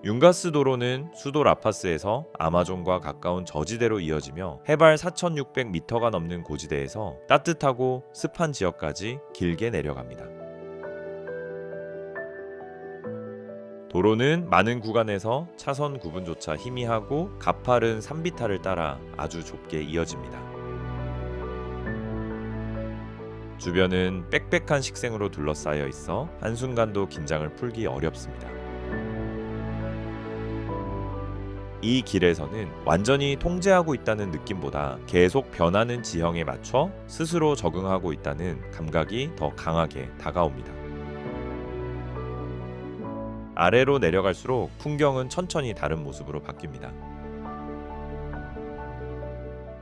융가스 도로는 수도 라파스에서 아마존과 가까운 저지대로 이어지며 해발 4,600m가 넘는 고지대에서 따뜻하고 습한 지역까지 길게 내려갑니다. 도로는 많은 구간에서 차선 구분조차 희미하고 가파른 산비탈을 따라 아주 좁게 이어집니다. 주변은 빽빽한 식생으로 둘러싸여 있어 한순간도 긴장을 풀기 어렵습니다. 이 길에서는 완전히 통제하고 있다는 느낌보다 계속 변하는 지형에 맞춰 스스로 적응하고 있다는 감각이 더 강하게 다가옵니다. 아래로 내려갈수록 풍경은 천천히 다른 모습으로 바뀝니다.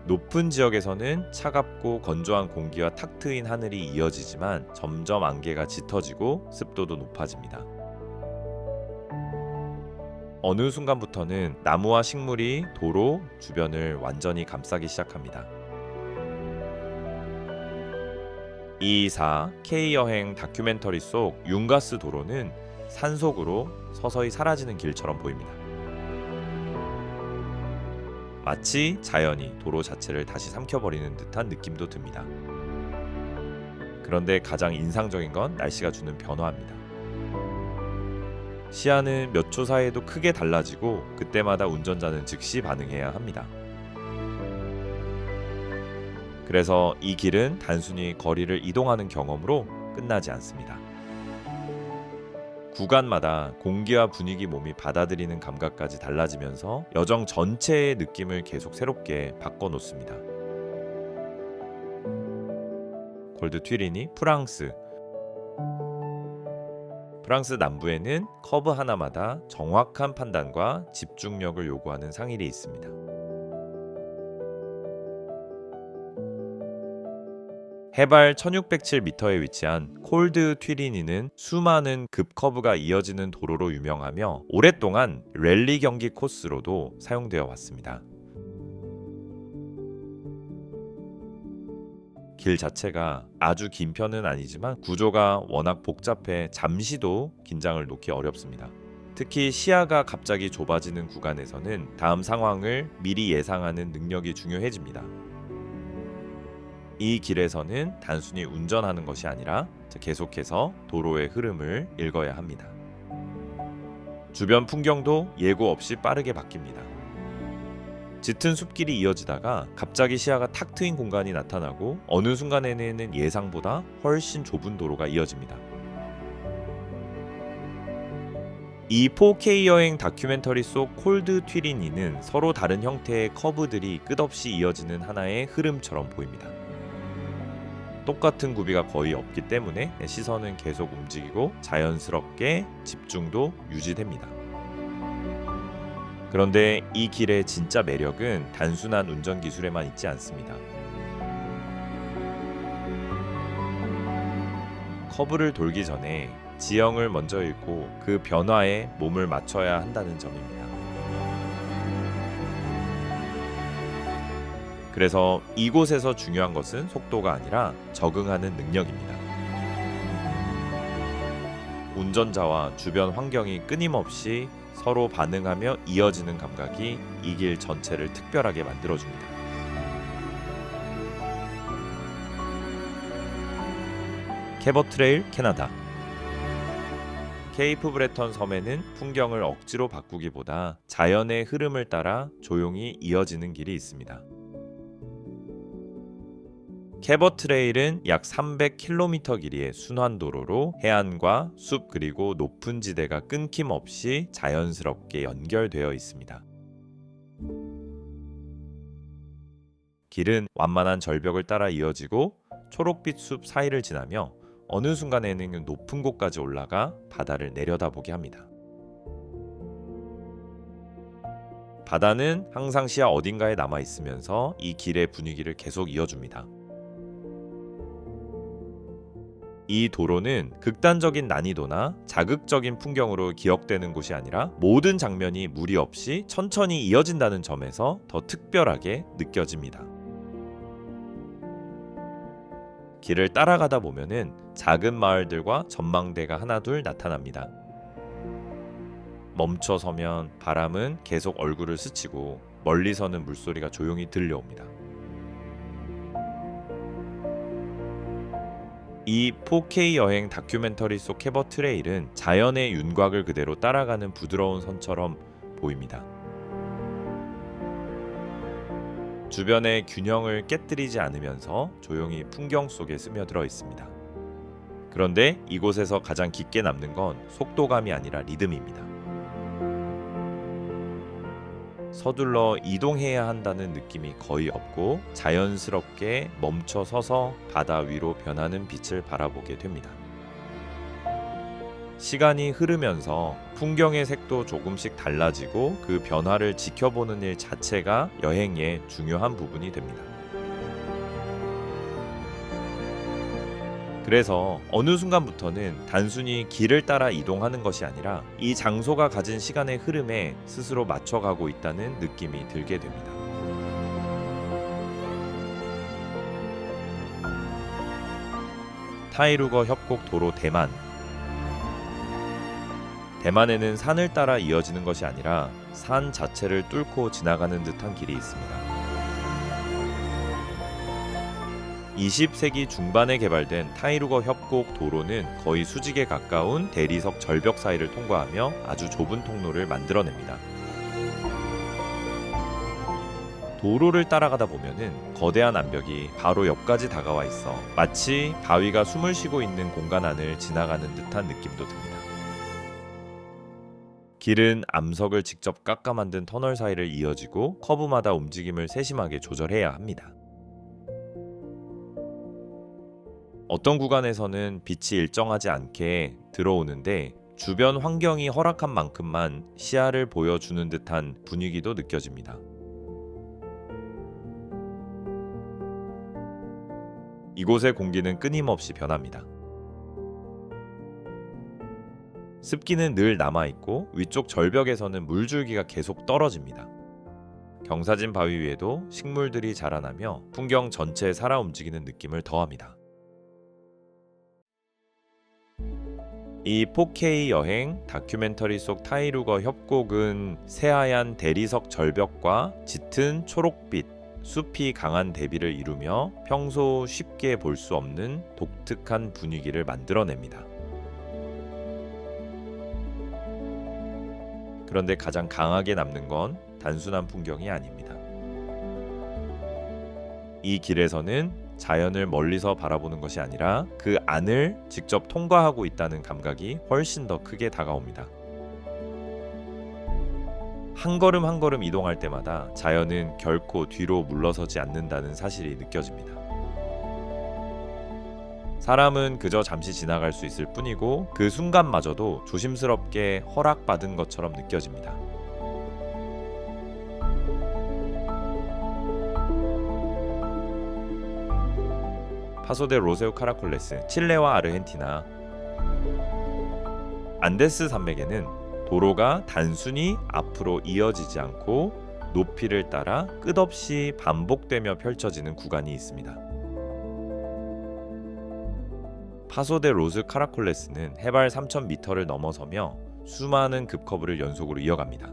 높은 지역에서는 차갑고 건조한 공기와 탁 트인 하늘이 이어지지만 점점 안개가 짙어지고 습도도 높아집니다. 어느 순간부터는 나무와 식물이 도로 주변을 완전히 감싸기 시작합니다. 이 4K 여행 다큐멘터리 속 융가스 도로는 산속으로 서서히 사라지는 길처럼 보입니다. 마치 자연이 도로 자체를 다시 삼켜버리는 듯한 느낌도 듭니다. 그런데 가장 인상적인 건 날씨가 주는 변화입니다. 시야는 몇 초 사이에도 크게 달라지고 그때마다 운전자는 즉시 반응해야 합니다. 그래서 이 길은 단순히 거리를 이동하는 경험으로 끝나지 않습니다. 구간마다 공기와 분위기, 몸이 받아들이는 감각까지 달라지면서 여정 전체의 느낌을 계속 새롭게 바꿔놓습니다. 골드 튀리니, 프랑스. 프랑스 남부에는 커브 하나마다 정확한 판단과 집중력을 요구하는 상일이 있습니다. 해발 1607m에 위치한 콜드 튀리니는 수많은 급커브가 이어지는 도로로 유명하며 오랫동안 랠리 경기 코스로도 사용되어 왔습니다. 길 자체가 아주 긴 편은 아니지만 구조가 워낙 복잡해 잠시도 긴장을 놓기 어렵습니다. 특히 시야가 갑자기 좁아지는 구간에서는 다음 상황을 미리 예상하는 능력이 중요해집니다. 이 길에서는 단순히 운전하는 것이 아니라 계속해서 도로의 흐름을 읽어야 합니다. 주변 풍경도 예고 없이 빠르게 바뀝니다. 짙은 숲길이 이어지다가 갑자기 시야가 탁 트인 공간이 나타나고 어느 순간에는 예상보다 훨씬 좁은 도로가 이어집니다. 이 4K 여행 다큐멘터리 속 콜드 튀리니는 서로 다른 형태의 커브들이 끝없이 이어지는 하나의 흐름처럼 보입니다. 똑같은 구비가 거의 없기 때문에 시선은 계속 움직이고 자연스럽게 집중도 유지됩니다. 그런데 이 길의 진짜 매력은 단순한 운전 기술에만 있지 않습니다. 커브를 돌기 전에 지형을 먼저 읽고 그 변화에 몸을 맞춰야 한다는 점입니다. 그래서 이곳에서 중요한 것은 속도가 아니라 적응하는 능력입니다. 운전자와 주변 환경이 끊임없이 서로 반응하며 이어지는 감각이 이 길 전체를 특별하게 만들어줍니다. 캐버 트레일 캐나다. 케이프 브레턴 섬에는 풍경을 억지로 바꾸기보다 자연의 흐름을 따라 조용히 이어지는 길이 있습니다. 캐버 트레일은 약 300km 길이의 순환도로로 해안과 숲 그리고 높은 지대가 끊김없이 자연스럽게 연결되어 있습니다. 길은 완만한 절벽을 따라 이어지고 초록빛 숲 사이를 지나며 어느 순간에는 높은 곳까지 올라가 바다를 내려다보게 합니다. 바다는 항상 시야 어딘가에 남아 있으면서 이 길의 분위기를 계속 이어줍니다. 이 도로는 극단적인 난이도나 자극적인 풍경으로 기억되는 곳이 아니라 모든 장면이 무리 없이 천천히 이어진다는 점에서 더 특별하게 느껴집니다. 길을 따라가다 보면은 작은 마을들과 전망대가 하나둘 나타납니다. 멈춰 서면 바람은 계속 얼굴을 스치고 멀리서는 물소리가 조용히 들려옵니다. 이 4K 여행 다큐멘터리 속 캐버 트레일은 자연의 윤곽을 그대로 따라가는 부드러운 선처럼 보입니다. 주변의 균형을 깨뜨리지 않으면서 조용히 풍경 속에 스며들어 있습니다. 그런데 이곳에서 가장 깊게 남는 건 속도감이 아니라 리듬입니다. 서둘러 이동해야 한다는 느낌이 거의 없고 자연스럽게 멈춰 서서 바다 위로 변하는 빛을 바라보게 됩니다. 시간이 흐르면서 풍경의 색도 조금씩 달라지고 그 변화를 지켜보는 일 자체가 여행의 중요한 부분이 됩니다. 그래서 어느 순간부터는 단순히 길을 따라 이동하는 것이 아니라 이 장소가 가진 시간의 흐름에 스스로 맞춰가고 있다는 느낌이 들게 됩니다. 타이루거 협곡 도로 대만. 대만에는 산을 따라 이어지는 것이 아니라 산 자체를 뚫고 지나가는 듯한 길이 있습니다. 20세기 중반에 개발된 타이루거 협곡 도로는 거의 수직에 가까운 대리석 절벽 사이를 통과하며 아주 좁은 통로를 만들어냅니다. 도로를 따라가다 보면은 거대한 암벽이 바로 옆까지 다가와 있어 마치 바위가 숨을 쉬고 있는 공간 안을 지나가는 듯한 느낌도 듭니다. 길은 암석을 직접 깎아 만든 터널 사이를 이어지고 커브마다 움직임을 세심하게 조절해야 합니다. 어떤 구간에서는 빛이 일정하지 않게 들어오는데 주변 환경이 허락한 만큼만 시야를 보여주는 듯한 분위기도 느껴집니다. 이곳의 공기는 끊임없이 변합니다. 습기는 늘 남아있고 위쪽 절벽에서는 물줄기가 계속 떨어집니다. 경사진 바위 위에도 식물들이 자라나며 풍경 전체에 살아 움직이는 느낌을 더합니다. 이 4K 여행 다큐멘터리 속 타이루거 협곡은 새하얀 대리석 절벽과 짙은 초록빛 숲이 강한 대비를 이루며 평소 쉽게 볼 수 없는 독특한 분위기를 만들어냅니다. 그런데 가장 강하게 남는 건 단순한 풍경이 아닙니다. 이 길에서는 자연을 멀리서 바라보는 것이 아니라 그 안을 직접 통과하고 있다는 감각이 훨씬 더 크게 다가옵니다. 한 걸음 한 걸음 이동할 때마다 자연은 결코 뒤로 물러서지 않는다는 사실이 느껴집니다. 사람은 그저 잠시 지나갈 수 있을 뿐이고 그 순간마저도 조심스럽게 허락받은 것처럼 느껴집니다. 파소 데 로세우 카라콜레스, 칠레와 아르헨티나. 안데스 산맥에는 도로가 단순히 앞으로 이어지지 않고 높이를 따라 끝없이 반복되며 펼쳐지는 구간이 있습니다. 파소 데 로스 카라콜레스는 해발 3,000m를 넘어서며 수많은 급커브를 연속으로 이어갑니다.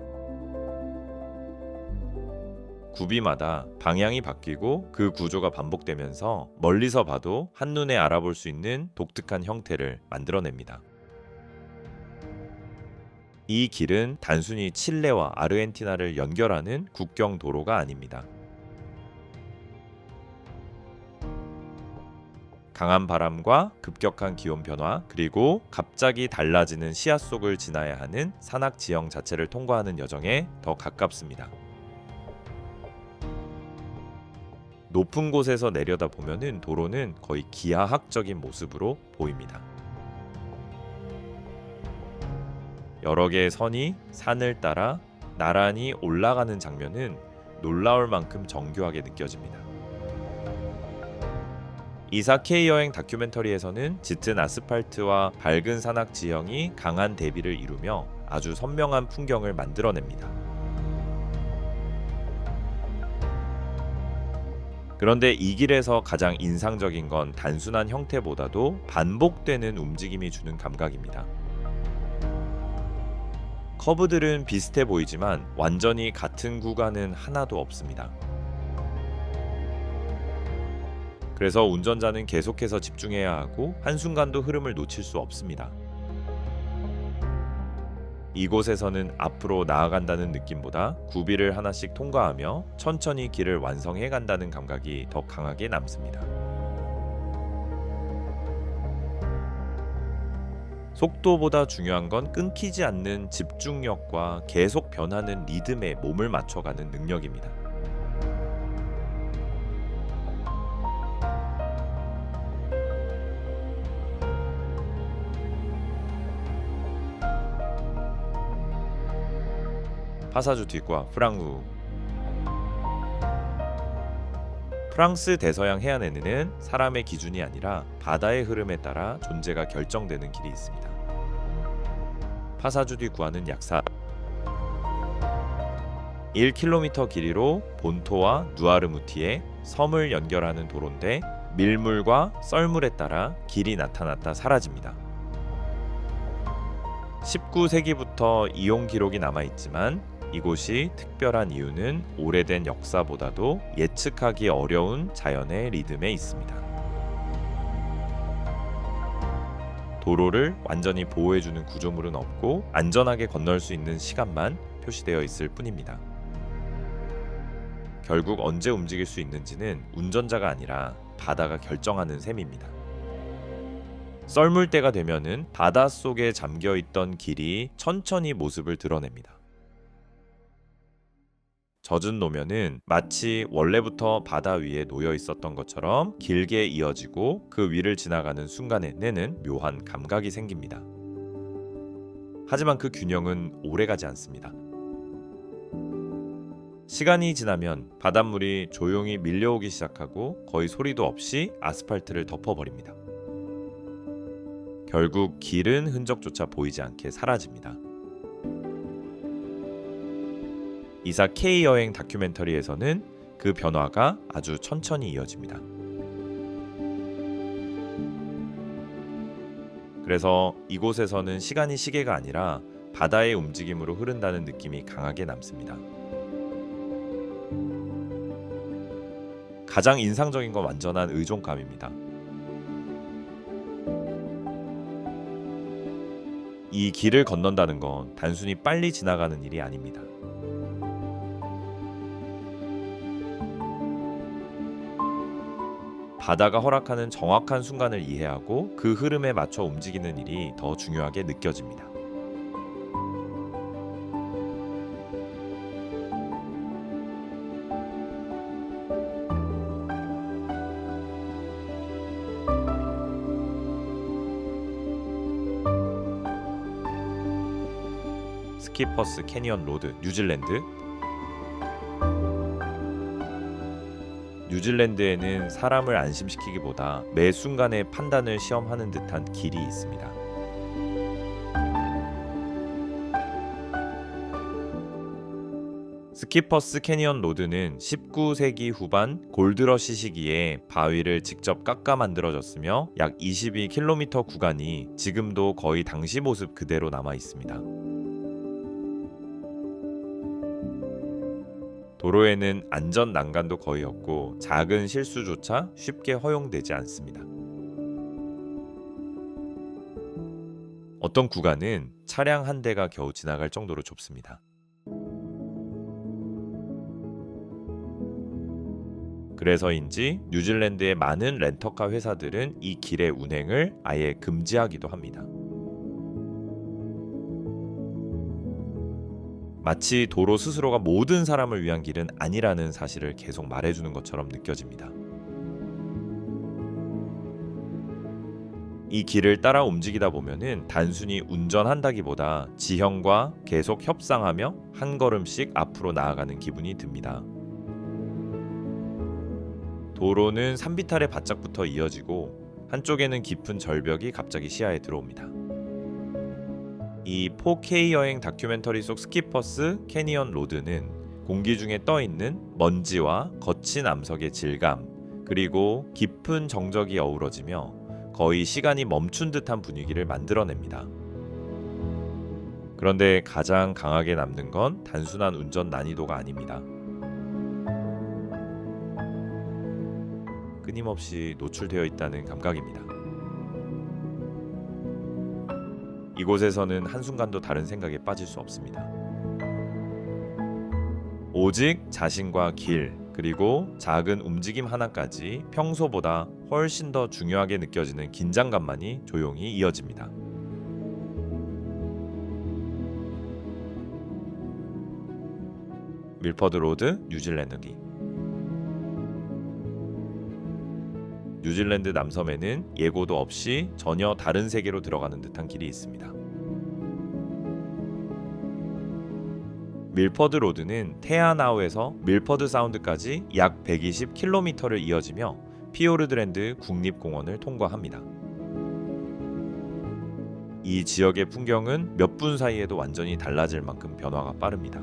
구비마다 방향이 바뀌고 그 구조가 반복되면서 멀리서 봐도 한눈에 알아볼 수 있는 독특한 형태를 만들어냅니다. 이 길은 단순히 칠레와 아르헨티나를 연결하는 국경 도로가 아닙니다. 강한 바람과 급격한 기온 변화, 그리고 갑자기 달라지는 시야 속을 지나야 하는 산악 지형 자체를 통과하는 여정에 더 가깝습니다. 높은 곳에서 내려다 보면은 도로는 거의 기하학적인 모습으로 보입니다. 여러 개의 선이 산을 따라 나란히 올라가는 장면은 놀라울 만큼 정교하게 느껴집니다. 이사케이 여행 다큐멘터리에서는 짙은 아스팔트와 밝은 산악 지형이 강한 대비를 이루며 아주 선명한 풍경을 만들어냅니다. 그런데 이 길에서 가장 인상적인 건 단순한 형태보다도 반복되는 움직임이 주는 감각입니다. 커브들은 비슷해 보이지만 완전히 같은 구간은 하나도 없습니다. 그래서 운전자는 계속해서 집중해야 하고 한순간도 흐름을 놓칠 수 없습니다. 이곳에서는 앞으로 나아간다는 느낌보다 구비를 하나씩 통과하며 천천히 길을 완성해 간다는 감각이 더 강하게 남습니다. 속도보다 중요한 건 끊기지 않는 집중력과 계속 변하는 리듬에 몸을 맞춰가는 능력입니다. 파사주 뒷과 프랑스 대서양 해안에는 사람의 기준이 아니라 바다의 흐름에 따라 존재가 결정되는 길이 있습니다. 파사주 뒷구안은 약 1km 길이로 본토와 누아르무티에 섬을 연결하는 도로인데 밀물과 썰물에 따라 길이 나타났다 사라집니다. 19세기부터 이용 기록이 남아있지만 이곳이 특별한 이유는 오래된 역사보다도 예측하기 어려운 자연의 리듬에 있습니다. 도로를 완전히 보호해주는 구조물은 없고 안전하게 건널 수 있는 시간만 표시되어 있을 뿐입니다. 결국 언제 움직일 수 있는지는 운전자가 아니라 바다가 결정하는 셈입니다. 썰물때가 되면은 바닷속에 잠겨있던 길이 천천히 모습을 드러냅니다. 젖은 노면은 마치 원래부터 바다 위에 놓여 있었던 것처럼 길게 이어지고 그 위를 지나가는 순간에는 묘한 감각이 생깁니다. 하지만 그 균형은 오래가지 않습니다. 시간이 지나면 바닷물이 조용히 밀려오기 시작하고 거의 소리도 없이 아스팔트를 덮어버립니다. 결국 길은 흔적조차 보이지 않게 사라집니다. 이사케이 여행 다큐멘터리에서는 그 변화가 아주 천천히 이어집니다. 그래서 이곳에서는 시간이 시계가 아니라 바다의 움직임으로 흐른다는 느낌이 강하게 남습니다. 가장 인상적인 건 완전한 의존감입니다. 이 길을 건넌다는 건 단순히 빨리 지나가는 일이 아닙니다. 바다가 허락하는 정확한 순간을 이해하고 그 흐름에 맞춰 움직이는 일이 더 중요하게 느껴집니다. 스키퍼스 캐니언 로드, 뉴질랜드. 뉴질랜드에는 사람을 안심시키기보다 매 순간의 판단을 시험하는 듯한 길이 있습니다. 스키퍼스 캐니언 로드는 19세기 후반 골드러시 시기에 바위를 직접 깎아 만들어졌으며 약 22km 구간이 지금도 거의 당시 모습 그대로 남아 있습니다. 도로에는 안전 난간도 거의 없고 작은 실수조차 쉽게 허용되지 않습니다. 어떤 구간은 차량 한 대가 겨우 지나갈 정도로 좁습니다. 그래서인지 뉴질랜드의 많은 렌터카 회사들은 이 길의 운행을 아예 금지하기도 합니다. 마치 도로 스스로가 모든 사람을 위한 길은 아니라는 사실을 계속 말해주는 것처럼 느껴집니다. 이 길을 따라 움직이다 보면은 단순히 운전한다기보다 지형과 계속 협상하며 한 걸음씩 앞으로 나아가는 기분이 듭니다. 도로는 산비탈에 바짝 붙어 이어지고 한쪽에는 깊은 절벽이 갑자기 시야에 들어옵니다. 이 4K 여행 다큐멘터리 속 스키퍼스 캐니언 로드는 공기 중에 떠있는 먼지와 거친 암석의 질감, 그리고 깊은 정적이 어우러지며 거의 시간이 멈춘 듯한 분위기를 만들어냅니다. 그런데 가장 강하게 남는 건 단순한 운전 난이도가 아닙니다. 끊임없이 노출되어 있다는 감각입니다. 이곳에서는 한순간도 다른 생각에 빠질 수 없습니다. 오직 자신과 길, 그리고 작은 움직임 하나까지 평소보다 훨씬 더 중요하게 느껴지는 긴장감만이 조용히 이어집니다. 밀퍼드 로드, 뉴질랜드기. 뉴질랜드 남섬에는 예고도 없이 전혀 다른 세계로 들어가는 듯한 길이 있습니다. 밀퍼드 로드는 테아나우에서 밀퍼드 사운드까지 약 120km를 이어지며 피오르드랜드 국립공원을 통과합니다. 이 지역의 풍경은 몇 분 사이에도 완전히 달라질 만큼 변화가 빠릅니다.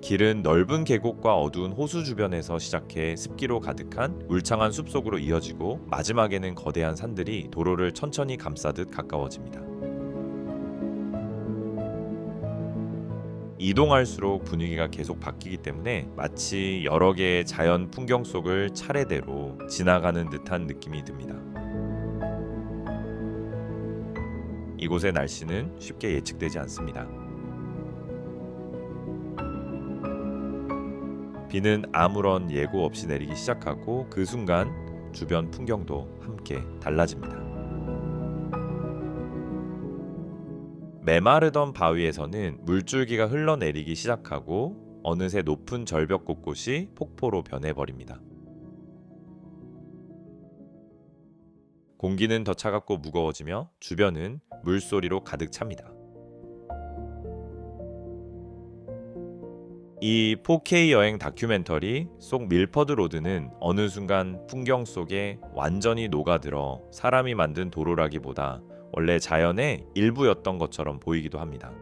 길은 넓은 계곡과 어두운 호수 주변에서 시작해 습기로 가득한 울창한 숲속으로 이어지고 마지막에는 거대한 산들이 도로를 천천히 감싸듯 가까워집니다. 이동할수록 분위기가 계속 바뀌기 때문에 마치 여러 개의 자연 풍경 속을 차례대로 지나가는 듯한 느낌이 듭니다. 이곳의 날씨는 쉽게 예측되지 않습니다. 비는 아무런 예고 없이 내리기 시작하고 그 순간 주변 풍경도 함께 달라집니다. 메마르던 바위에서는 물줄기가 흘러내리기 시작하고 어느새 높은 절벽 곳곳이 폭포로 변해버립니다. 공기는 더 차갑고 무거워지며 주변은 물소리로 가득 찹니다. 이 4K 여행 다큐멘터리 속 밀퍼드 로드는 어느 순간 풍경 속에 완전히 녹아들어 사람이 만든 도로라기보다 원래 자연의 일부였던 것처럼 보이기도 합니다.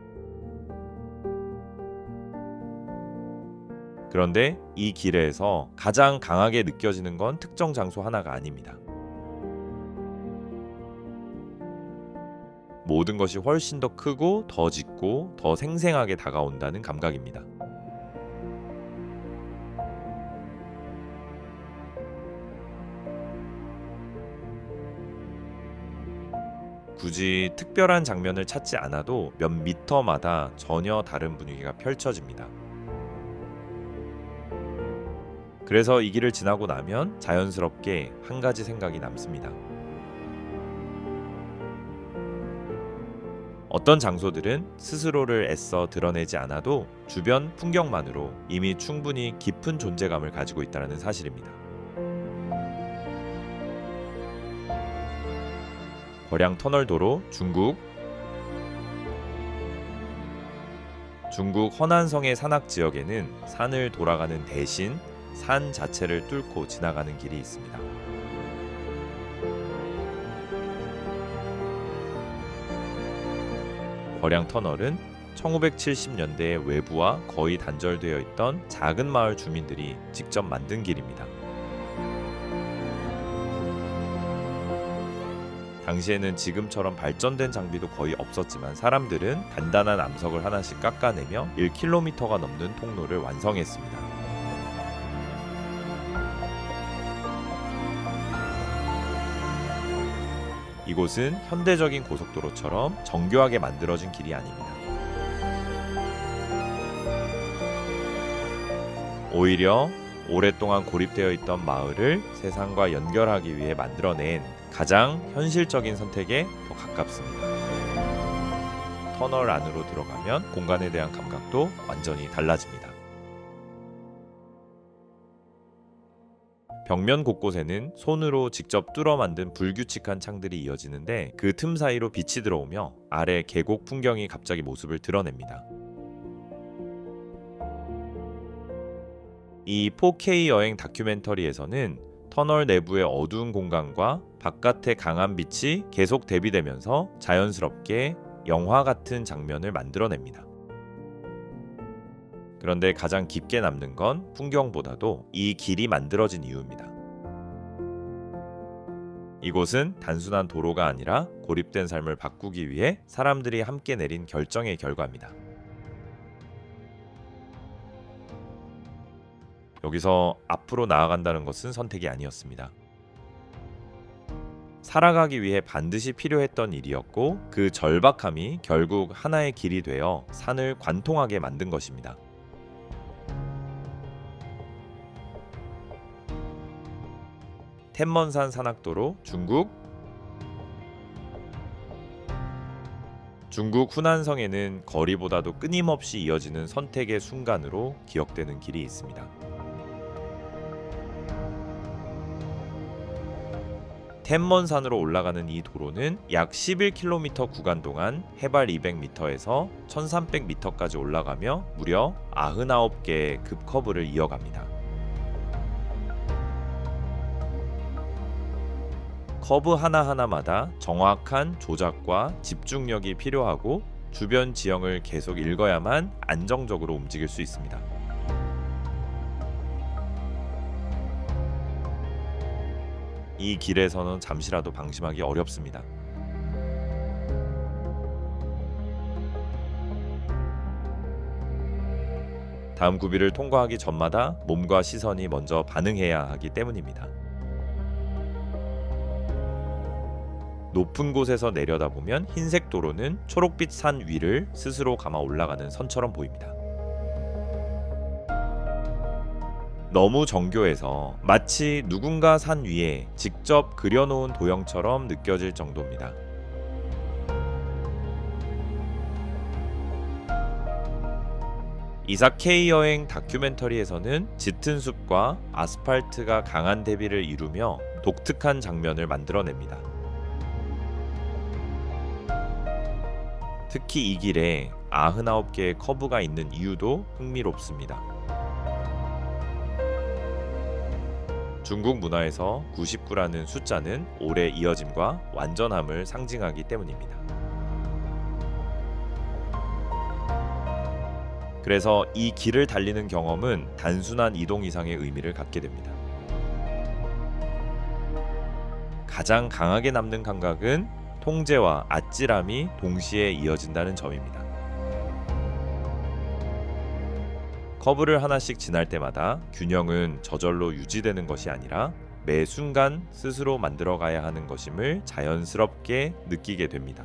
그런데 이 길에서 가장 강하게 느껴지는 건 특정 장소 하나가 아닙니다. 모든 것이 훨씬 더 크고 더 짙고 더 생생하게 다가온다는 감각입니다. 굳이 특별한 장면을 찾지 않아도 몇 미터마다 전혀 다른 분위기가 펼쳐집니다. 그래서 이 길을 지나고 나면 자연스럽게 한 가지 생각이 남습니다. 어떤 장소들은 스스로를 애써 드러내지 않아도 주변 풍경만으로 이미 충분히 깊은 존재감을 가지고 있다는 사실입니다. 거량 터널도로 중국 허난성의 산악 지역에는 산을 돌아가는 대신 산 자체를 뚫고 지나가는 길이 있습니다. 거량 터널은 1970년대에 외부와 거의 단절되어 있던 작은 마을 주민들이 직접 만든 길입니다. 당시에는 지금처럼 발전된 장비도 거의 없었지만 사람들은 단단한 암석을 하나씩 깎아내며 1km가 넘는 통로를 완성했습니다. 이곳은 현대적인 고속도로처럼 정교하게 만들어진 길이 아닙니다. 오히려 오랫동안 고립되어 있던 마을을 세상과 연결하기 위해 만들어낸 가장 현실적인 선택에 더 가깝습니다. 터널 안으로 들어가면 공간에 대한 감각도 완전히 달라집니다. 벽면 곳곳에는 손으로 직접 뚫어 만든 불규칙한 창들이 이어지는데 그 틈 사이로 빛이 들어오며 아래 계곡 풍경이 갑자기 모습을 드러냅니다. 이 4K 여행 다큐멘터리에서는 터널 내부의 어두운 공간과 바깥의 강한 빛이 계속 대비되면서 자연스럽게 영화 같은 장면을 만들어냅니다. 그런데 가장 깊게 남는 건 풍경보다도 이 길이 만들어진 이유입니다. 이곳은 단순한 도로가 아니라 고립된 삶을 바꾸기 위해 사람들이 함께 내린 결정의 결과입니다. 여기서 앞으로 나아간다는 것은 선택이 아니었습니다. 살아가기 위해 반드시 필요했던 일이었고 그 절박함이 결국 하나의 길이 되어 산을 관통하게 만든 것입니다. 템먼산 산악도로 중국 후난성에는 거리보다도 끊임없이 이어지는 선택의 순간으로 기억되는 길이 있습니다. 템먼산으로 올라가는 이 도로는 약 11km 구간 동안 해발 200m에서 1300m까지 올라가며 무려 99개의 급커브를 이어갑니다. 커브 하나하나마다 정확한 조작과 집중력이 필요하고 주변 지형을 계속 읽어야만 안정적으로 움직일 수 있습니다. 이 길에서는 잠시라도 방심하기 어렵습니다. 다음 구비를 통과하기 전마다 몸과 시선이 먼저 반응해야 하기 때문입니다. 높은 곳에서 내려다보면 흰색 도로는 초록빛 산 위를 스스로 감아 올라가는 선처럼 보입니다. 너무 정교해서 마치 누군가 산 위에 직접 그려놓은 도형처럼 느껴질 정도입니다. 이삭 K 여행 다큐멘터리에서는 짙은 숲과 아스팔트가 강한 대비를 이루며 독특한 장면을 만들어냅니다. 특히 이 길에 99개의 커브가 있는 이유도 흥미롭습니다. 중국 문화에서 99라는 숫자는 오래 이어짐과 완전함을 상징하기 때문입니다. 그래서 이 길을 달리는 경험은 단순한 이동 이상의 의미를 갖게 됩니다. 가장 강하게 남는 감각은 통제와 아찔함이 동시에 이어진다는 점입니다. 커브를 하나씩 지날 때마다 균형은 저절로 유지되는 것이 아니라 매 순간 스스로 만들어가야 하는 것임을 자연스럽게 느끼게 됩니다.